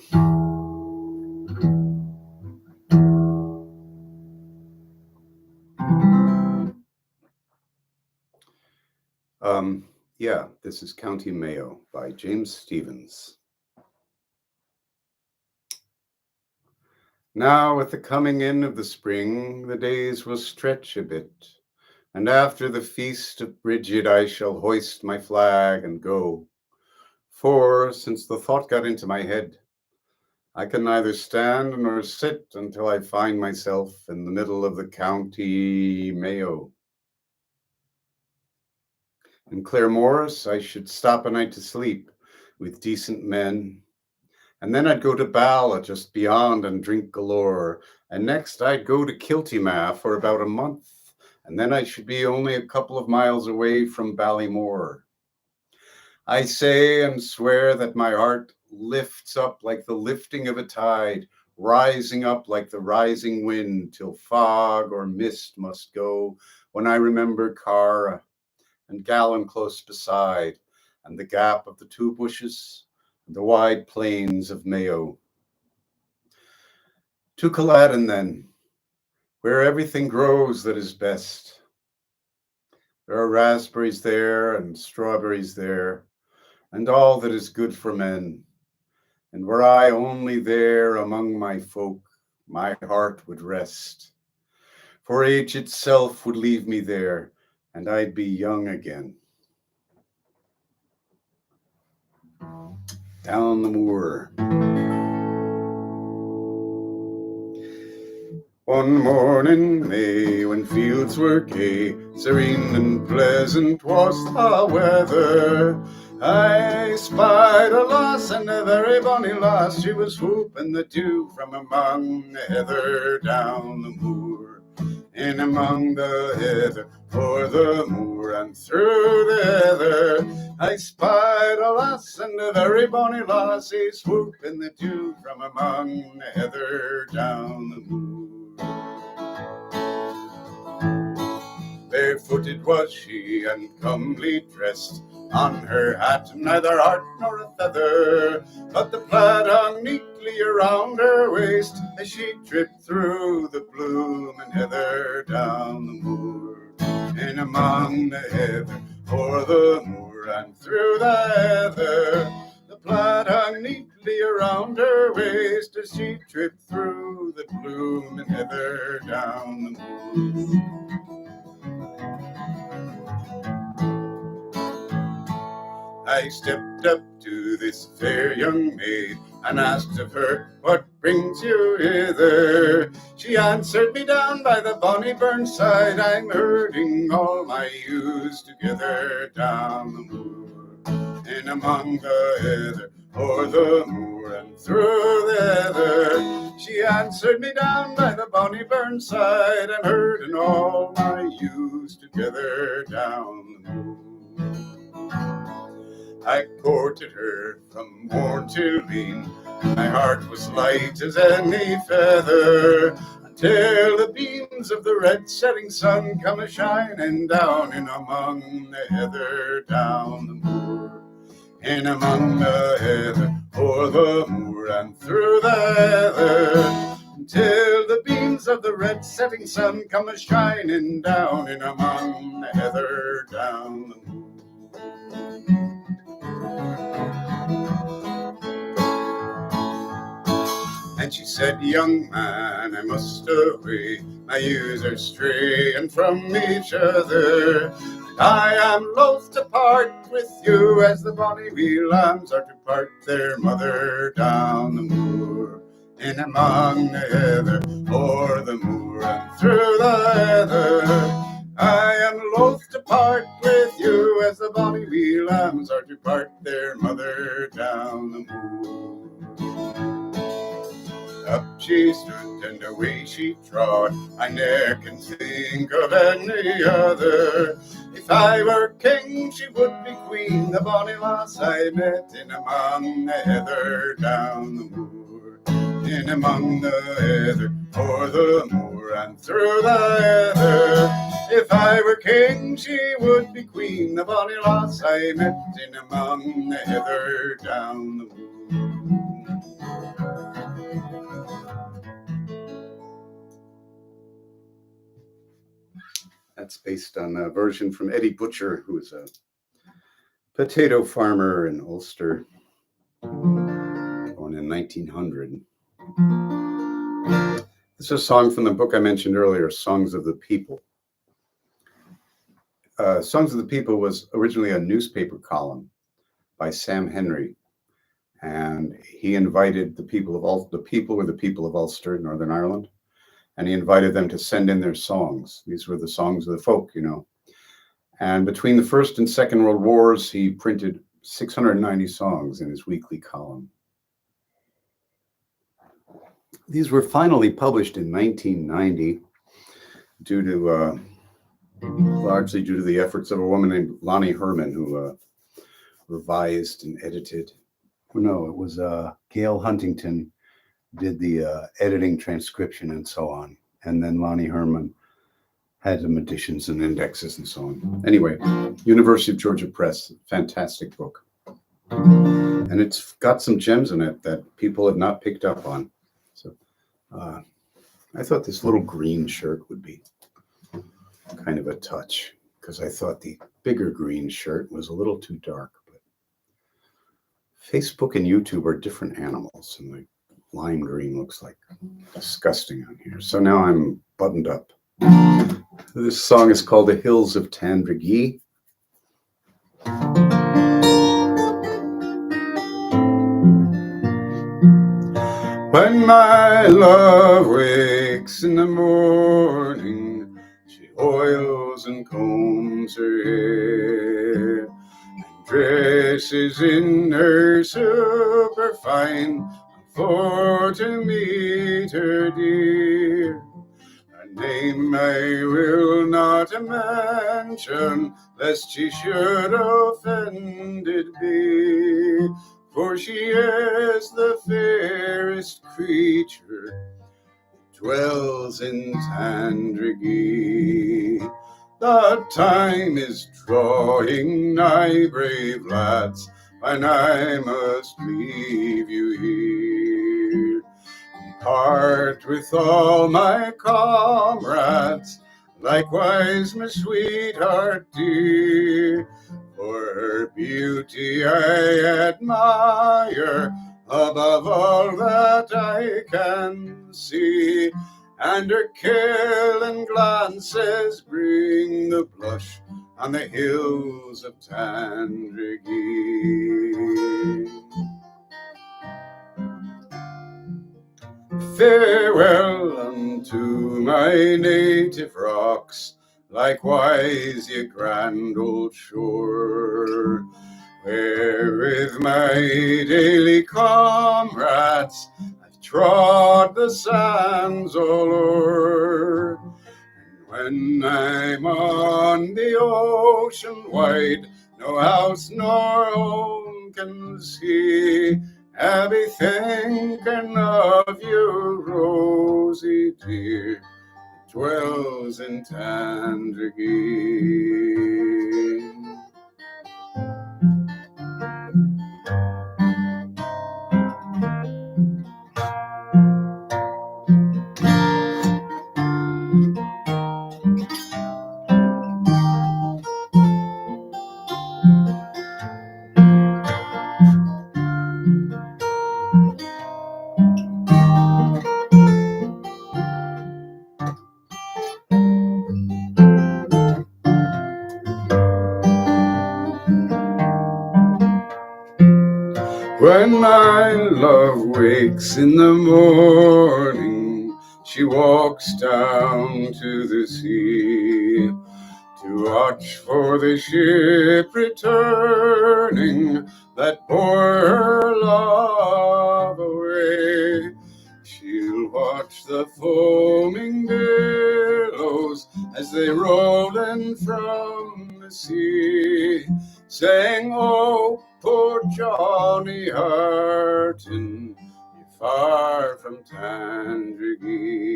Yeah, this is County Mayo by James Stephens. Now, with the coming in of the spring, the days will stretch a bit, and after the feast of Bridget, I shall hoist my flag and go. For, since the thought got into my head, I can neither stand nor sit until I find myself in the middle of the County Mayo. In Claremorris, I should stop a night to sleep with decent men, and then I'd go to Bala just beyond and drink galore, and next I'd go to Kiltimagh for about a month, and then I should be only a couple of miles away from Ballymore. I say and swear that my heart lifts up like the lifting of a tide, rising up like the rising wind, till fog or mist must go, when I remember Cara and Gallon close beside, and the gap of the two bushes, and the wide plains of Mayo. To Culloden then, where everything grows that is best. There are raspberries there and strawberries there, and all that is good for men. And were I only there among my folk, my heart would rest. For age itself would leave me there, and I'd be young again. Down the moor. One morning May, when fields were gay, serene and pleasant was the weather, I spied a lass, and a very bonny lass. She was whooping the dew from among the heather down the moor. In among the heather, o'er the moor and through the heather, I spied a lass, and a very bonny lass, is whooping the dew from among the heather down the moor. Barefooted was she and comely dressed, on her hat neither heart nor a feather, but the plaid hung neatly around her waist, as she tripped through the bloom and heather down the moor. In among the heather, o'er the moor and through the heather, the plaid hung neatly around her waist, as she tripped through the bloom and heather down the moor. I stepped up to this fair young maid, and asked of her, what brings you hither? She answered me, down by the bonny burnside, I'm herding all my ewes together down the moor. In among the heather, o'er the moor and through the heather, she answered me, down by the bonny burnside, I'm herding all my ewes together down the moor. I courted her from morn till e'en, my heart was light as any feather, until the beams of the red setting sun come a-shining down in among the heather down the moor. In among the heather, o'er the moor and through the heather, until the beams of the red setting sun come a-shining down in among the heather down the moor. And she said, young man, I must away. My years are straying from each other. I am loath to part with you as the bonny wee lambs are to part their mother down the moor. In among the heather, o'er the moor and through the heather. I am loath to part with you as the bonny wee lambs are to part their mother down the moor. Up she stood and away she trod. I ne'er can think of any other. If I were king, she would be queen, the bonny lass I met in among the heather down the moor. In among the heather, o'er the moor and through the heather. If I were king, she would be queen, the bonny lass I met in among the heather down the moor. That's based on a version from Eddie Butcher, who was a potato farmer in Ulster, born in 1900. This is a song from the book I mentioned earlier, Songs of the People. Songs of the People was originally a newspaper column by Sam Henry, and he invited the people of the people were the people of Ulster, Northern Ireland, and he invited them to send in their songs. These were the songs of the folk, you know. And between the First and Second World Wars, he printed 690 songs in his weekly column. These were finally published in 1990 largely due to the efforts of a woman named Lonnie Herman, who revised and edited. No, it was Gail Huntington did the editing, transcription, and so on. And then Lonnie Herman had some additions and indexes and so on. Anyway, University of Georgia Press, fantastic book. And it's got some gems in it that people have not picked up on. So I thought this little green shirt would be kind of a touch, because I thought the bigger green shirt was a little too dark. But Facebook and YouTube are different animals, and the lime green looks like disgusting on here. So now I'm buttoned up. This song is called The Hills of Tandragee. When my love wakes in the morning, she oils and combs her hair, and dresses in her superfine for to meet her dear. Her name I will not mention, lest she should offended be, for she is the fairest creature that dwells in Tandragee. The time is drawing nigh, brave lads, and I must leave you here, and part with all my comrades, likewise my sweetheart dear. For her beauty I admire above all that I can see, and her killing glances bring the blush on the hills of Tandragee. Farewell unto my native rocks, likewise ye grand old shore, where with my daily comrades I've trod the sands all o'er. And when I'm on the ocean wide, no house nor home can see, I'll be thinking of you, Rosie dear, that dwells in Tandragee. When my love wakes in the morning, she walks down to the sea to watch for the ship returning that bore her love away. She'll watch the foaming billows as they roll in from the sea, saying, "Oh, poor Johnny Harton, you're far from Tandragee."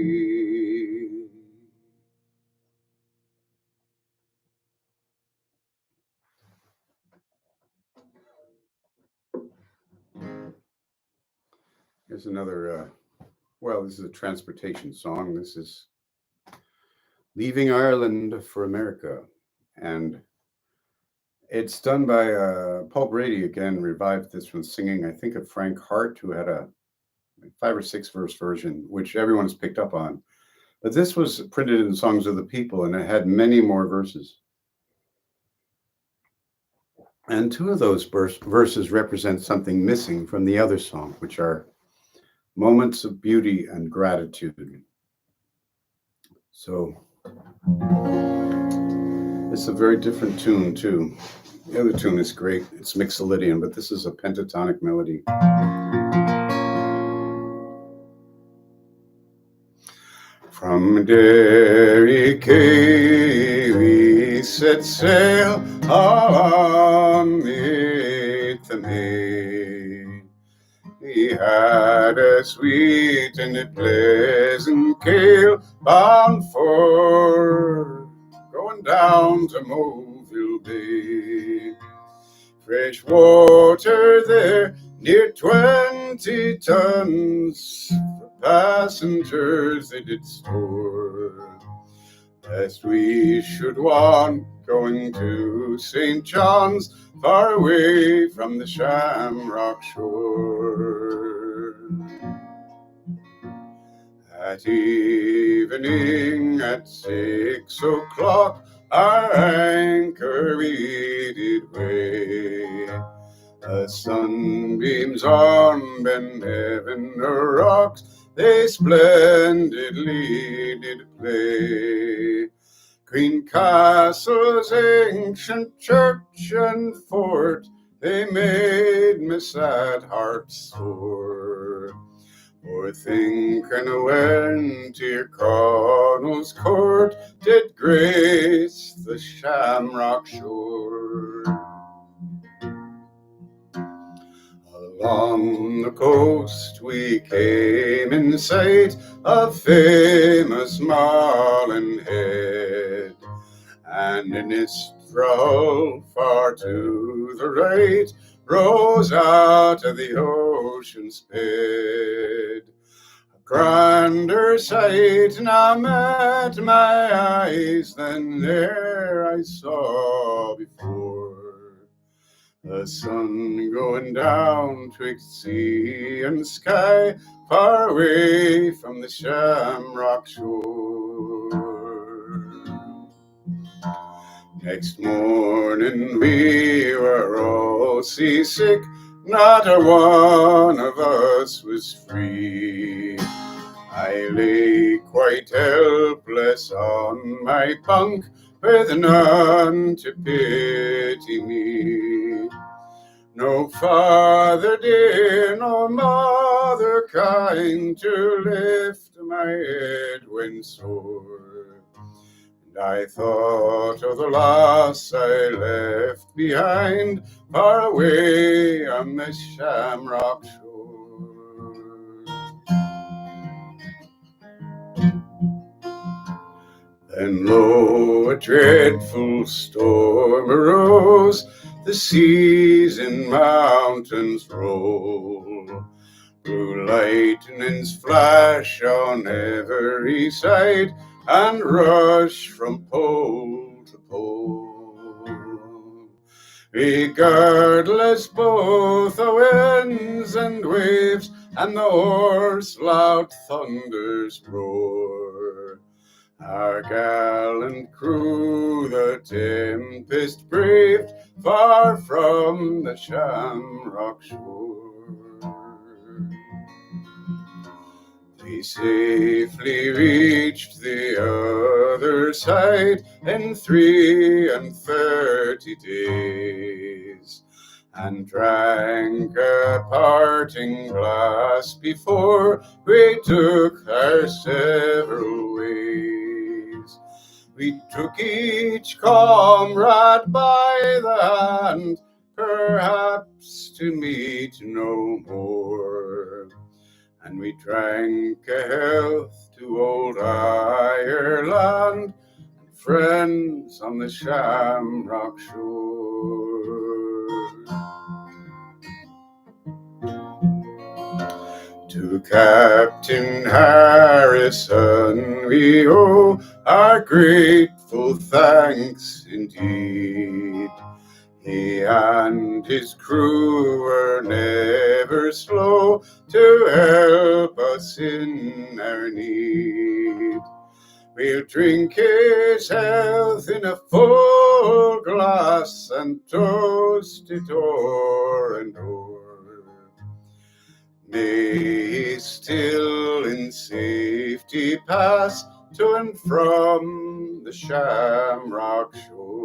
Here's another, this is a transportation song. This is Leaving Ireland for America. And it's done by Paul Brady, again, revived this from singing, I think, of Frank Hart, who had a 5 or 6 verse version, which everyone's picked up on. But this was printed in Songs of the People, and it had many more verses. And 2 of those verses represent something missing from the other song, which are moments of beauty and gratitude. So it's a very different tune, too. The other tune is great. It's Mixolydian, but this is a pentatonic melody. From Derry Quay we set sail on the 8th of May. We had a sweet and a pleasant gale bound for going down to Moville Bay. Fresh water there, near 20 tons, for passengers they did store. Lest we should want going to St. John's, far away from the Shamrock shore. That evening at 6 o'clock, our anchor we did weigh. The sunbeams on Benevin rocks, they splendidly did play. Queen Castle's ancient church and fort, they made me sad heart sore. For thinking when Tyrconnell's court did grace the Shamrock shore. Along the coast we came in sight of famous Marlin Head, and in its trough far to the right rose out of the ocean's bed. A grander sight now met my eyes than e'er I saw before. The sun going down twixt sea and sky, far away from the Shamrock shore. Next morning we were all seasick, not a one of us was free. I lay quite helpless on my bunk, with none to pity me. No father dear, no mother kind, to lift my head when sore. And I thought of the loss I left behind, far away on the Shamrock shore. Then lo, a dreadful storm arose, the seas and mountains roll. Blue lightnings flash on every side, and rush from pole to pole. Regardless both the winds and waves, and the hoarse loud thunders roar, our gallant crew the tempest braved, far from the Shamrock shore. We safely reached the other side in 33 days, and drank a parting glass before we took our several ways. We took each comrade by the hand, perhaps to meet no more. And we drank a health to old Ireland and friends on the Shamrock shore. To Captain Harrison we owe our grateful thanks indeed. He and his crew were never slow to help us in our need. We'll drink his health in a full glass and toast it o'er and o'er. May he still in safety pass to and from the Shamrock shore.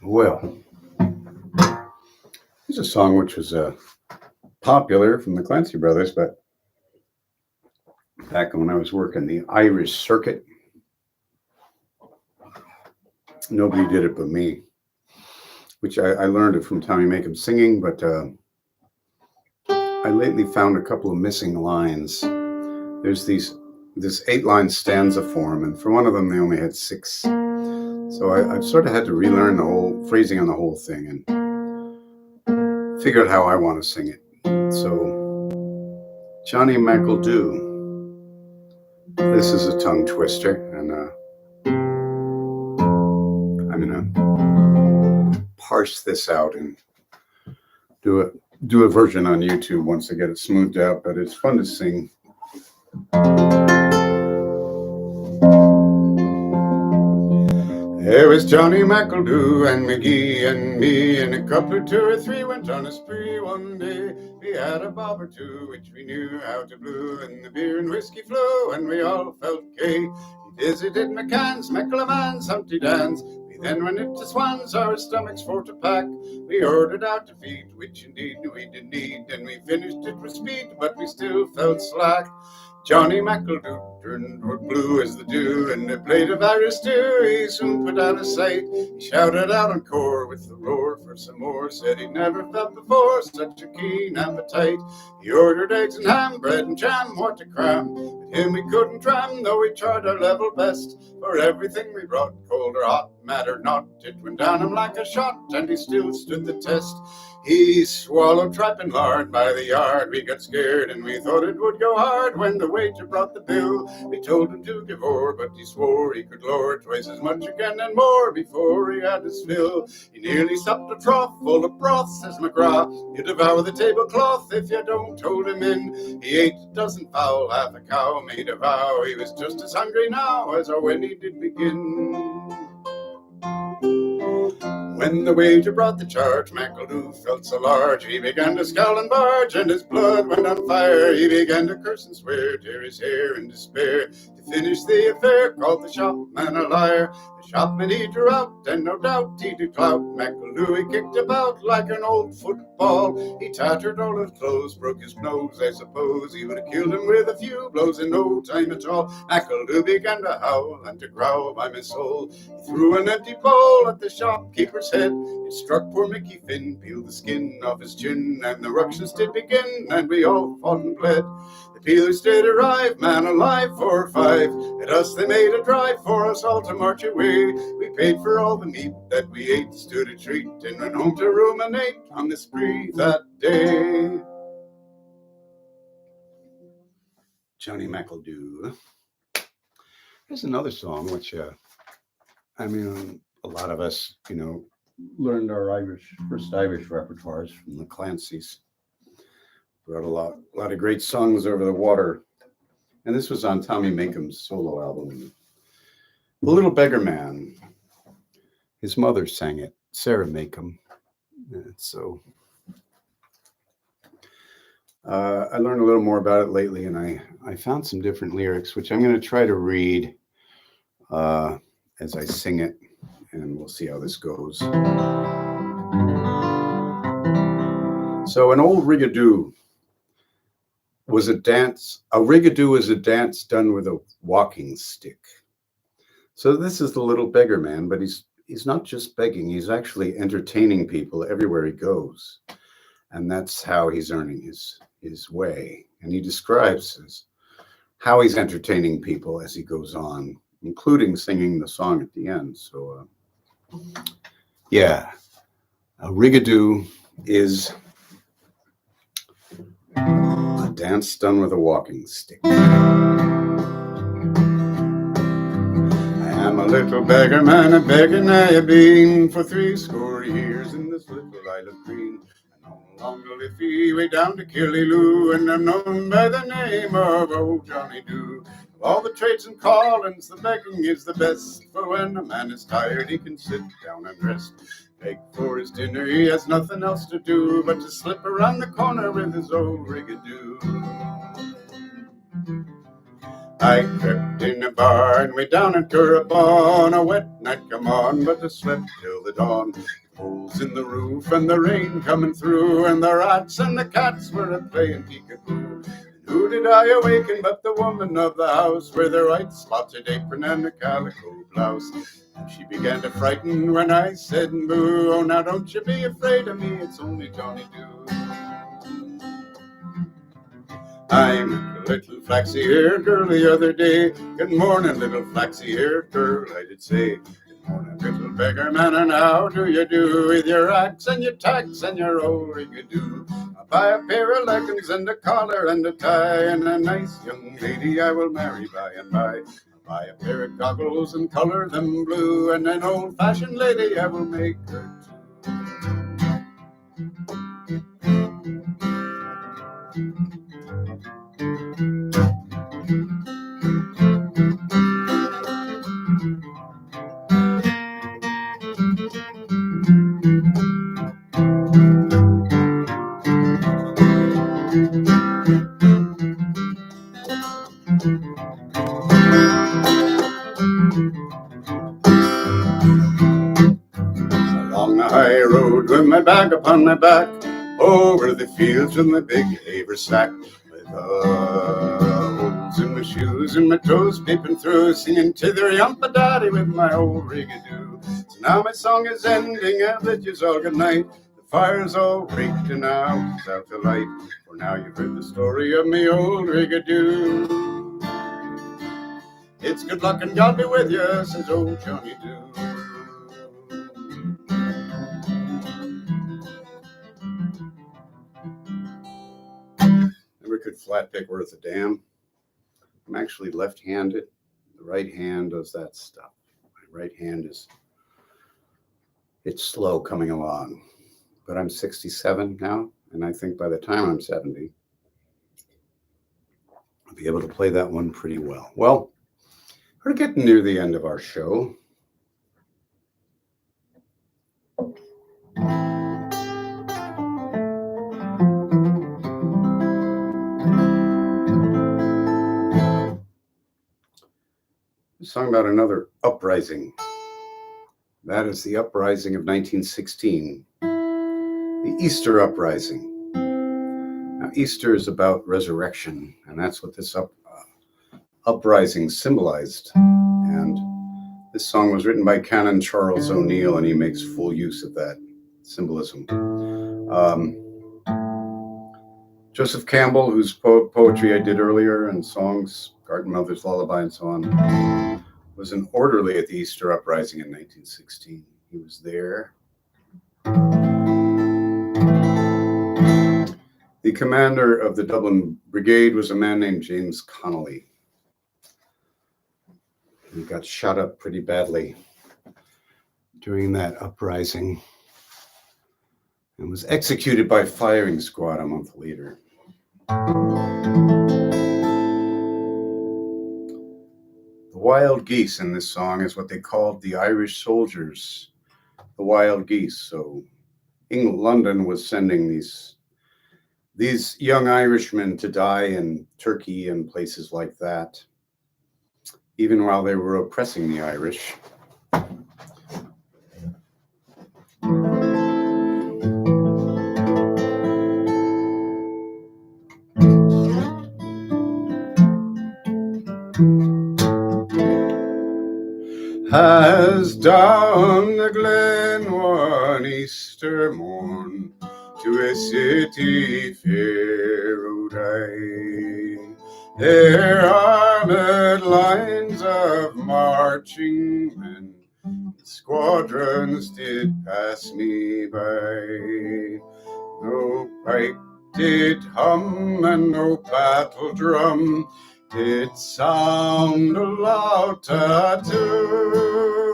Well, here's a song which was popular from the Clancy Brothers, but back when I was working the Irish circuit, nobody did it but me, which I learned it from Tommy Makem singing, but I lately found a couple of missing lines. There's this 8-line stanza form, and for one of them they only had 6. So I've sort of had to relearn the whole phrasing on the whole thing and figure out how I want to sing it. So, Johnny McEldew. This is a tongue twister, and I'm going to parse this out and do a version on YouTube once I get it smoothed out, but it's fun to sing. There was Johnny McEldew and McGee and me, and a couple or 2 or 3 went on a spree one day. We had a bob or 2 which we knew how to brew, and the beer and whiskey flew, and we all felt gay. We visited McCann's, McElman's, Humpty Dan's. We then went into Swan's, our stomachs for to pack. We ordered out to feed, which indeed we did need, and we finished it with speed, but we still felt slack. Johnny McEldew turned blue as the dew, and a plate of Irish stew he soon put out of sight. He shouted out encore with the roar for some more, said he'd never felt before such a keen appetite. He ordered eggs and ham, bread and jam, what a cram. But him we couldn't dram, though we tried our level best. For everything we brought, cold or hot, mattered not. It went down him like a shot, and he still stood the test. He swallowed tripe and lard by the yard. We got scared and we thought it would go hard. When the waiter brought the bill, we told him to give o'er, but he swore he could lower twice as much again and more before he had his fill. He nearly supped a trough full of broth, says McGrath. You devour the tablecloth if you don't hold him in. He ate a dozen fowl, half a cow, made a vow. He was just as hungry now as when he did begin. When the waiter brought the charge, McEldew felt so large, he began to scowl and barge, and his blood went on fire. He began to curse and swear, tear his hair in despair. To finish the affair, called the shopman a liar. The shopman he drew out, and no doubt he did clout. McEldew he kicked about like an old football. He tattered all his clothes, broke his nose, I suppose. He would have killed him with a few blows in no time at all. McEldew began to howl and to growl by my soul. He threw an empty bowl at the shopkeeper's head. It struck poor Mickey Finn, peeled the skin off his chin, and the ructions did begin, and we all fought and bled. The peelers did arrive, man alive, 4 or 5. At us they made a drive for us all to march away. We paid for all the meat that we ate, stood a treat, and went home to ruminate on the spree that day. Johnny McEldew. There's another song which, a lot of us, learned our first Irish repertoires from the Clancys. Brought a lot of great songs over the water. And this was on Tommy Makeham's solo album. The Little Beggar Man. His mother sang it, Sarah Makeham. And so I learned a little more about it lately, and I found some different lyrics, which I'm going to try to read as I sing it, and we'll see how this goes. So an old rigadoo was a dance. A rigadoo is a dance done with a walking stick. So this is the Little Beggar Man, but he's not just begging. He's actually entertaining people everywhere he goes. And that's how he's earning his way. And he describes how he's entertaining people as he goes on, including singing the song at the end. So, yeah, a rigadoo is a dance done with a walking stick. I am a little beggar man, a begging I have been for 80 years in this little Isle of Green. Along the Liffey way down to Killyloo, and I'm known by the name of Old Johnny Doo. Of all the trades and callings, the begging is the best, for when a man is tired, he can sit down and rest. Beg for his dinner, he has nothing else to do but to slip around the corner with his old rigadoo. I crept in a barn way down in Currabon, a wet night come on, but I slept till the dawn. Holes in the roof and the rain coming through, and the rats and the cats were a playing peekaboo. And who did I awaken but the woman of the house, with her white spotted apron and a calico blouse? And she began to frighten when I said boo, oh now don't you be afraid of me, it's only Johnny Doo. I'm a little flaxy-haired girl the other day. Good morning, little flaxy-haired girl, I did say. Good morning, little beggar man, and how do you do? With your axe and your tacks and your old rigadoo. I'll buy a pair of leggings and a collar and a tie, and a nice young lady I will marry by and by. I'll buy a pair of goggles and color them blue, and an old-fashioned lady I will make her too. Along the high road with my bag upon my back, over the fields with my big haversack, with holes in my shoes and my toes peeping through, singing tither yumpa daddy with my old rigadoo. So now my song is ending, I'll bid yous all good night. The fire's all raked and now it's out the light, for now you've heard the story of me old rigadoo. It's good luck and God be with you, says old Johnny Doo. Never could flat pick worth a damn. I'm actually left-handed. The right hand does that stuff. My right hand it's slow coming along. But I'm 67 now, and I think by the time I'm 70, I'll be able to play that one pretty well. Well, we're getting near the end of our show. A song about another uprising. That is the uprising of 1916, the Easter uprising. Now, Easter is about resurrection, and that's what this uprising symbolized. And this song was written by Canon Charles O'Neill, and he makes full use of that symbolism. Joseph Campbell, whose poetry I did earlier, and songs, Garden Mother's Lullaby and so on, was an orderly at the Easter uprising in 1916. He was there. The commander of the Dublin Brigade was a man named James Connolly. He got shot up pretty badly. during that uprising and was executed by firing squad a month later. The wild geese in this song is what they called the Irish soldiers, the wild geese. So London was sending these young Irishmen to die in Turkey and places like that, even while they were oppressing the Irish. As down the glen one Easter morn to a city fair rode I, their armed lines of marching men, squadrons did pass me by. No pipe did hum and no battle drum did sound a loud tattoo,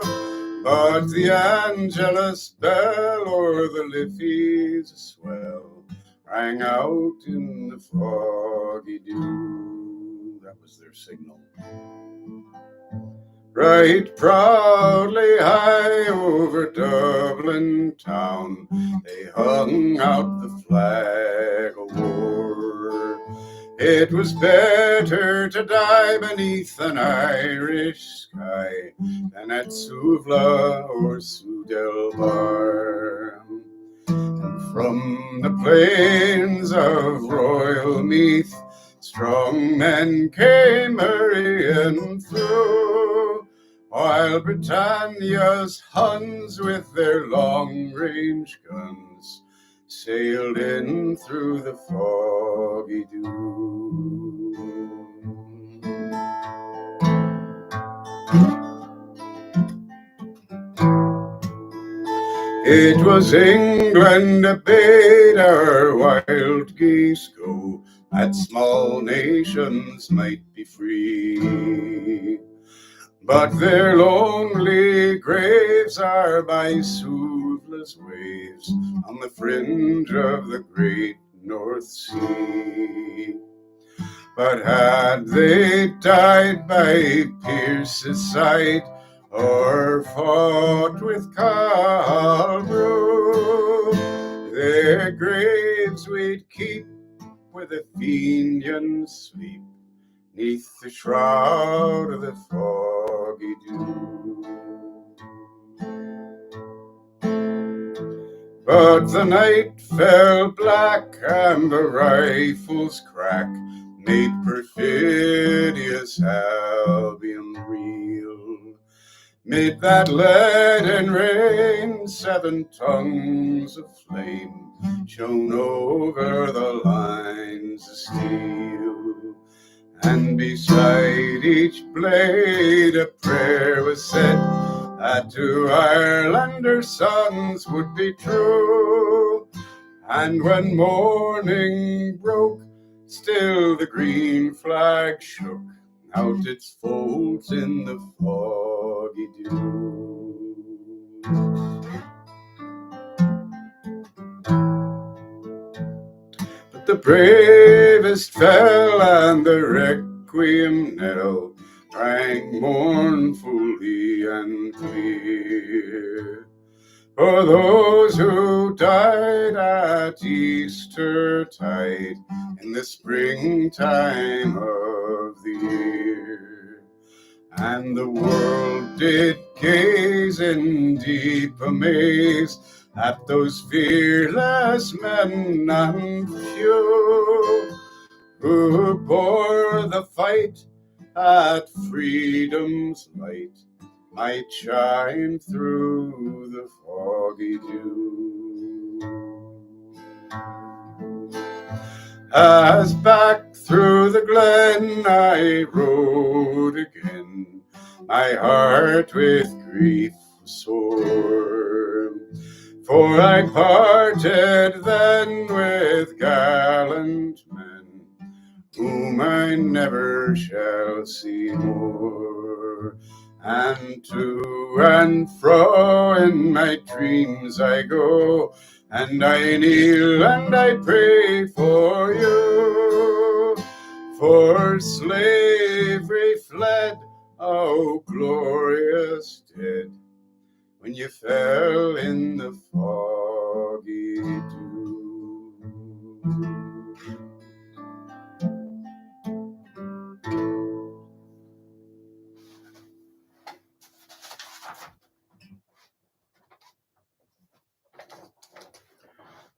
but the Angelus bell or the Liffey's swell rang out in the foggy dew. That was their signal. Right proudly high over Dublin town, they hung out the flag of war. It was better to die beneath an Irish sky than at Suvla or Sudelbar. And from the plains of Royal Meath, strong men came hurrying through, while Britannia's Huns with their long-range guns sailed in through the foggy dew. It was England that bade our wild geese go, that small nations might be free. But their lonely graves are by Suvla's waves on the fringe of the great North Sea. But had they died by Pierce's side or fought with Calhoun, their graves we'd keep with a Fenian sleep 'neath the shroud of the foggy dew. But the night fell black and the rifle's crack made perfidious Albion reel. Mid that leaden rain 7 tongues of flame shone over the lines of steel, and beside each blade a prayer was said that to Ireland her sons would be true. And when morning broke, still the green flag shook out its folds in the foggy dew. But the bravest fell and the requiem knell rang mournfully and clear for those who died at Eastertide in the springtime of the year. And the world did gaze in deep amaze at those fearless men and few who bore the fight at freedom's light might shine through the foggy dew. As back through the glen I rode again, my heart with grief was sore, for I parted then with gallant men whom I never shall see more. and to and fro in my dreams I go, and I kneel and I pray for you. For slavery fled, oh glorious dead, when you fell in the foggy dew.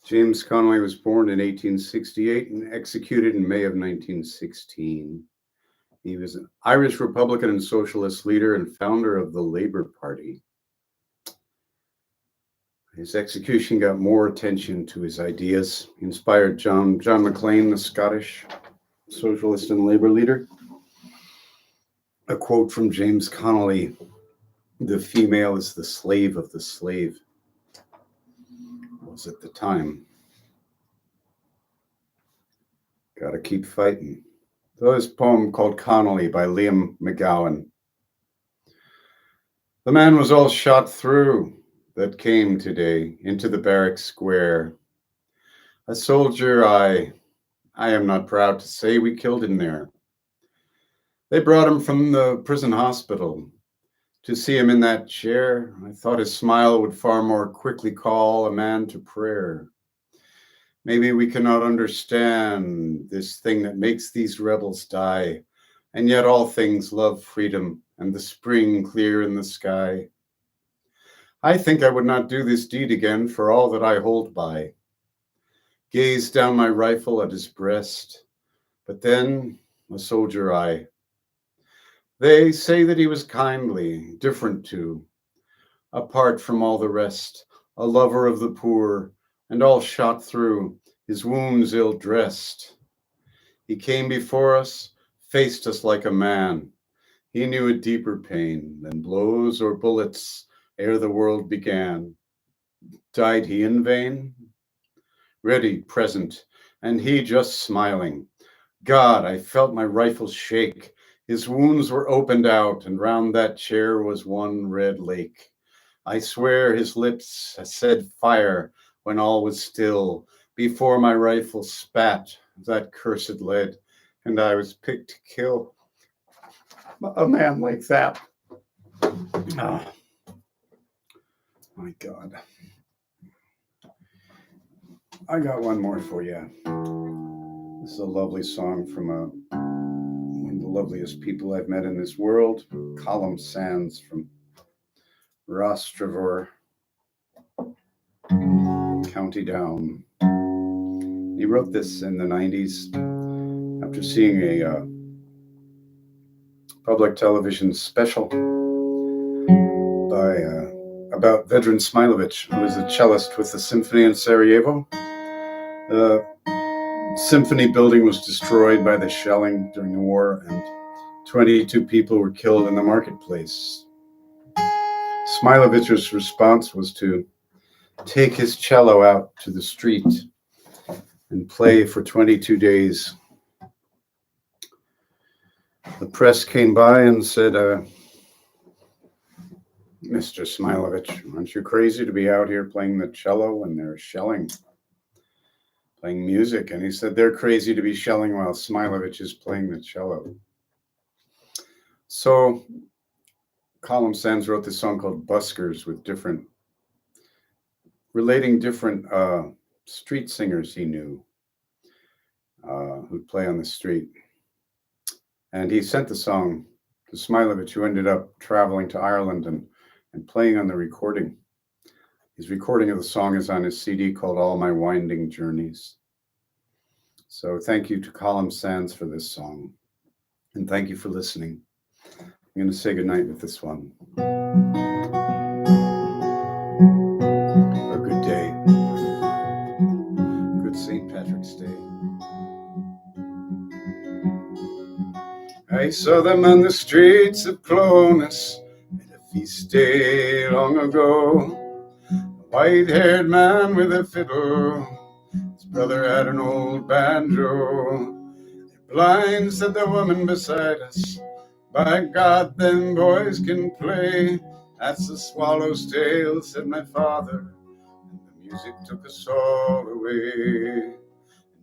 James Connolly was born in 1868 and executed in May of 1916. He was an Irish Republican and Socialist leader and founder of the Labour Party. His execution got more attention to his ideas. He inspired John Maclean, the Scottish socialist and labor leader. A quote from James Connolly: "The female is the slave of the slave," was at the time. Gotta keep fighting. So this poem called Connolly by Liam McGowan. The man was all shot through that came today into the barrack square. A soldier I am not proud to say we killed him there. They brought him from the prison hospital. To see him in that chair, I thought his smile would far more quickly call a man to prayer. Maybe we cannot understand this thing that makes these rebels die, and yet all things love freedom and the spring clear in the sky. I think I would not do this deed again for all that I hold by. Gaze down my rifle at his breast, but then a soldier I. They say that he was kindly, different too, apart from all the rest, a lover of the poor, and all shot through, his wounds ill-dressed. He came before us, faced us like a man. He knew a deeper pain than blows or bullets ere the world began. Died he in vain? Ready, present, and he just smiling. God, I felt my rifle shake. His wounds were opened out, and round that chair was one red lake. I swear his lips said fire when all was still, before my rifle spat that cursed lead, and I was picked to kill a man like that. Oh, my God. I got one more for you. This is a lovely song from one of the loveliest people I've met in this world, Calhoun Sands from Rostrevor, County Down. He wrote this in the 90s after seeing a public television special by about Vedran Smilovich, who was a cellist with the symphony in Sarajevo. The symphony building was destroyed by the shelling during the war, and 22 people were killed in the marketplace. Smilovich's response was to take his cello out to the street and play for 22 days. The press came by and said, "Mr. Smilovich, aren't you crazy to be out here playing the cello when they're shelling, playing music?" And he said, "They're crazy to be shelling while Smilovich is playing the cello." So Calhoun Sands wrote this song called Buskers with relating different street singers he knew who'd play on the street. And he sent the song to Smilovich, who ended up traveling to Ireland and playing on the recording. His recording of the song is on his CD called All My Winding Journeys. So thank you to Calhoun Sands for this song. And thank you for listening. I'm going to say goodnight with this one. A good day. Good St. Patrick's Day. I saw them on the streets of Clones at a feast day long ago. A white-haired man with a fiddle, his brother had an old banjo. They're blind, said the woman beside us, By God, them boys can play. That's the swallow's tail, said my father, and the music took us all away.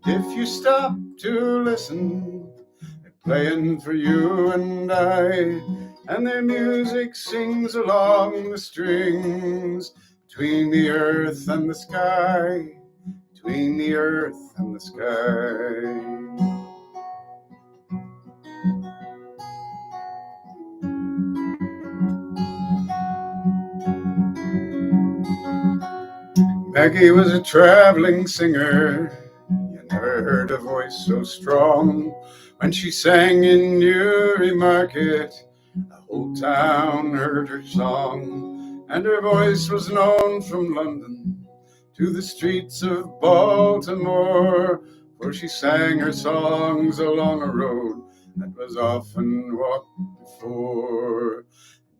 And if you stop to listen, they're playing for you and I, and their music sings along the strings between the earth and the sky, between the earth and the sky. Maggie was a traveling singer. You never heard a voice so strong. When she sang in Newry Market, the whole town heard her song. And her voice was known from London to the streets of Baltimore, for she sang her songs along a road that was often walked before.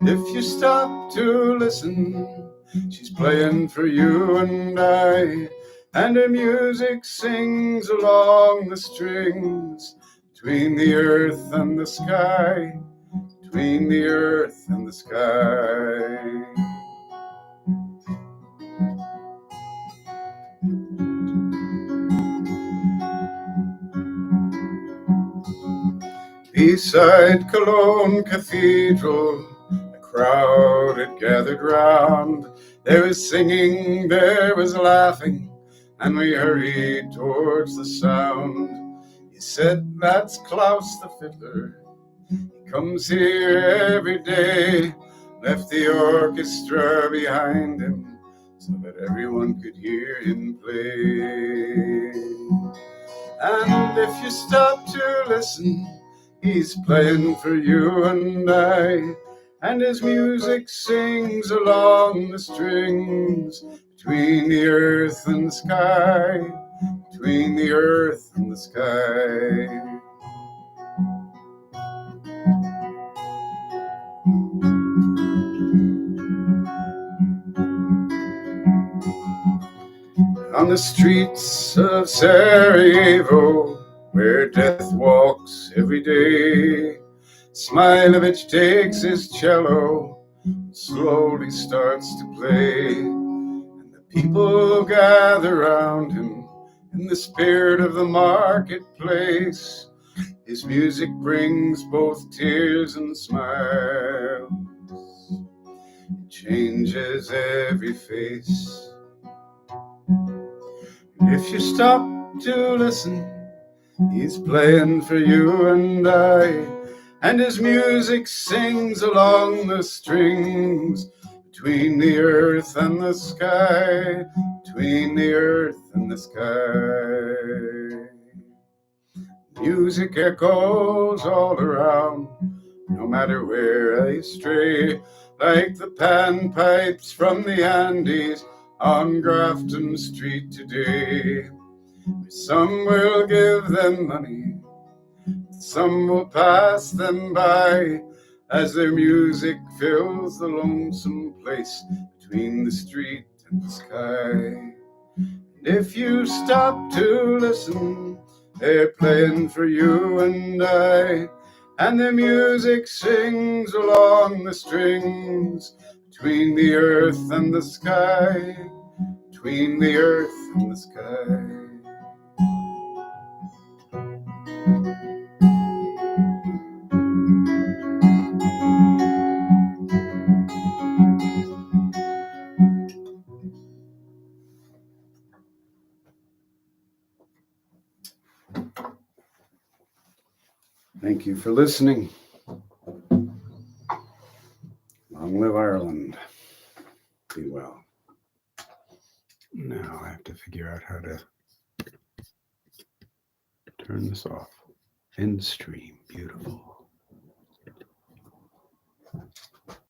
If you stop to listen, she's playing for you and I, and her music sings along the strings between the earth and the sky, between the earth and the sky. Beside Calhoun Cathedral, a crowd had gathered round. There was singing, there was laughing, and we hurried towards the sound. He said, "That's Klaus the fiddler. He comes here every day." Left the orchestra behind him so that everyone could hear him play. And if you stop to listen, he's playing for you and I, and his music sings along the strings between the earth and the sky, between the earth and the sky. On the streets of Sarajevo, where death walks every day, Smilovich takes his cello, slowly starts to play, and the people gather round him in the spirit of the marketplace. His music brings both tears and smiles, it changes every face. If you stop to listen, he's playing for you and I, and his music sings along the strings between the earth and the sky, between the earth and the sky. Music echoes all around, no matter where I stray, like the panpipes from the Andes on Grafton Street today. Some will give them money, some will pass them by, as their music fills the lonesome place between the street and the sky. And if you stop to listen, they're playing for you and I, and their music sings along the strings between the earth and the sky, between the earth and the sky. Thank you for listening. Long live Ireland. Be well. Now I have to figure out how to turn this off. End stream. Beautiful.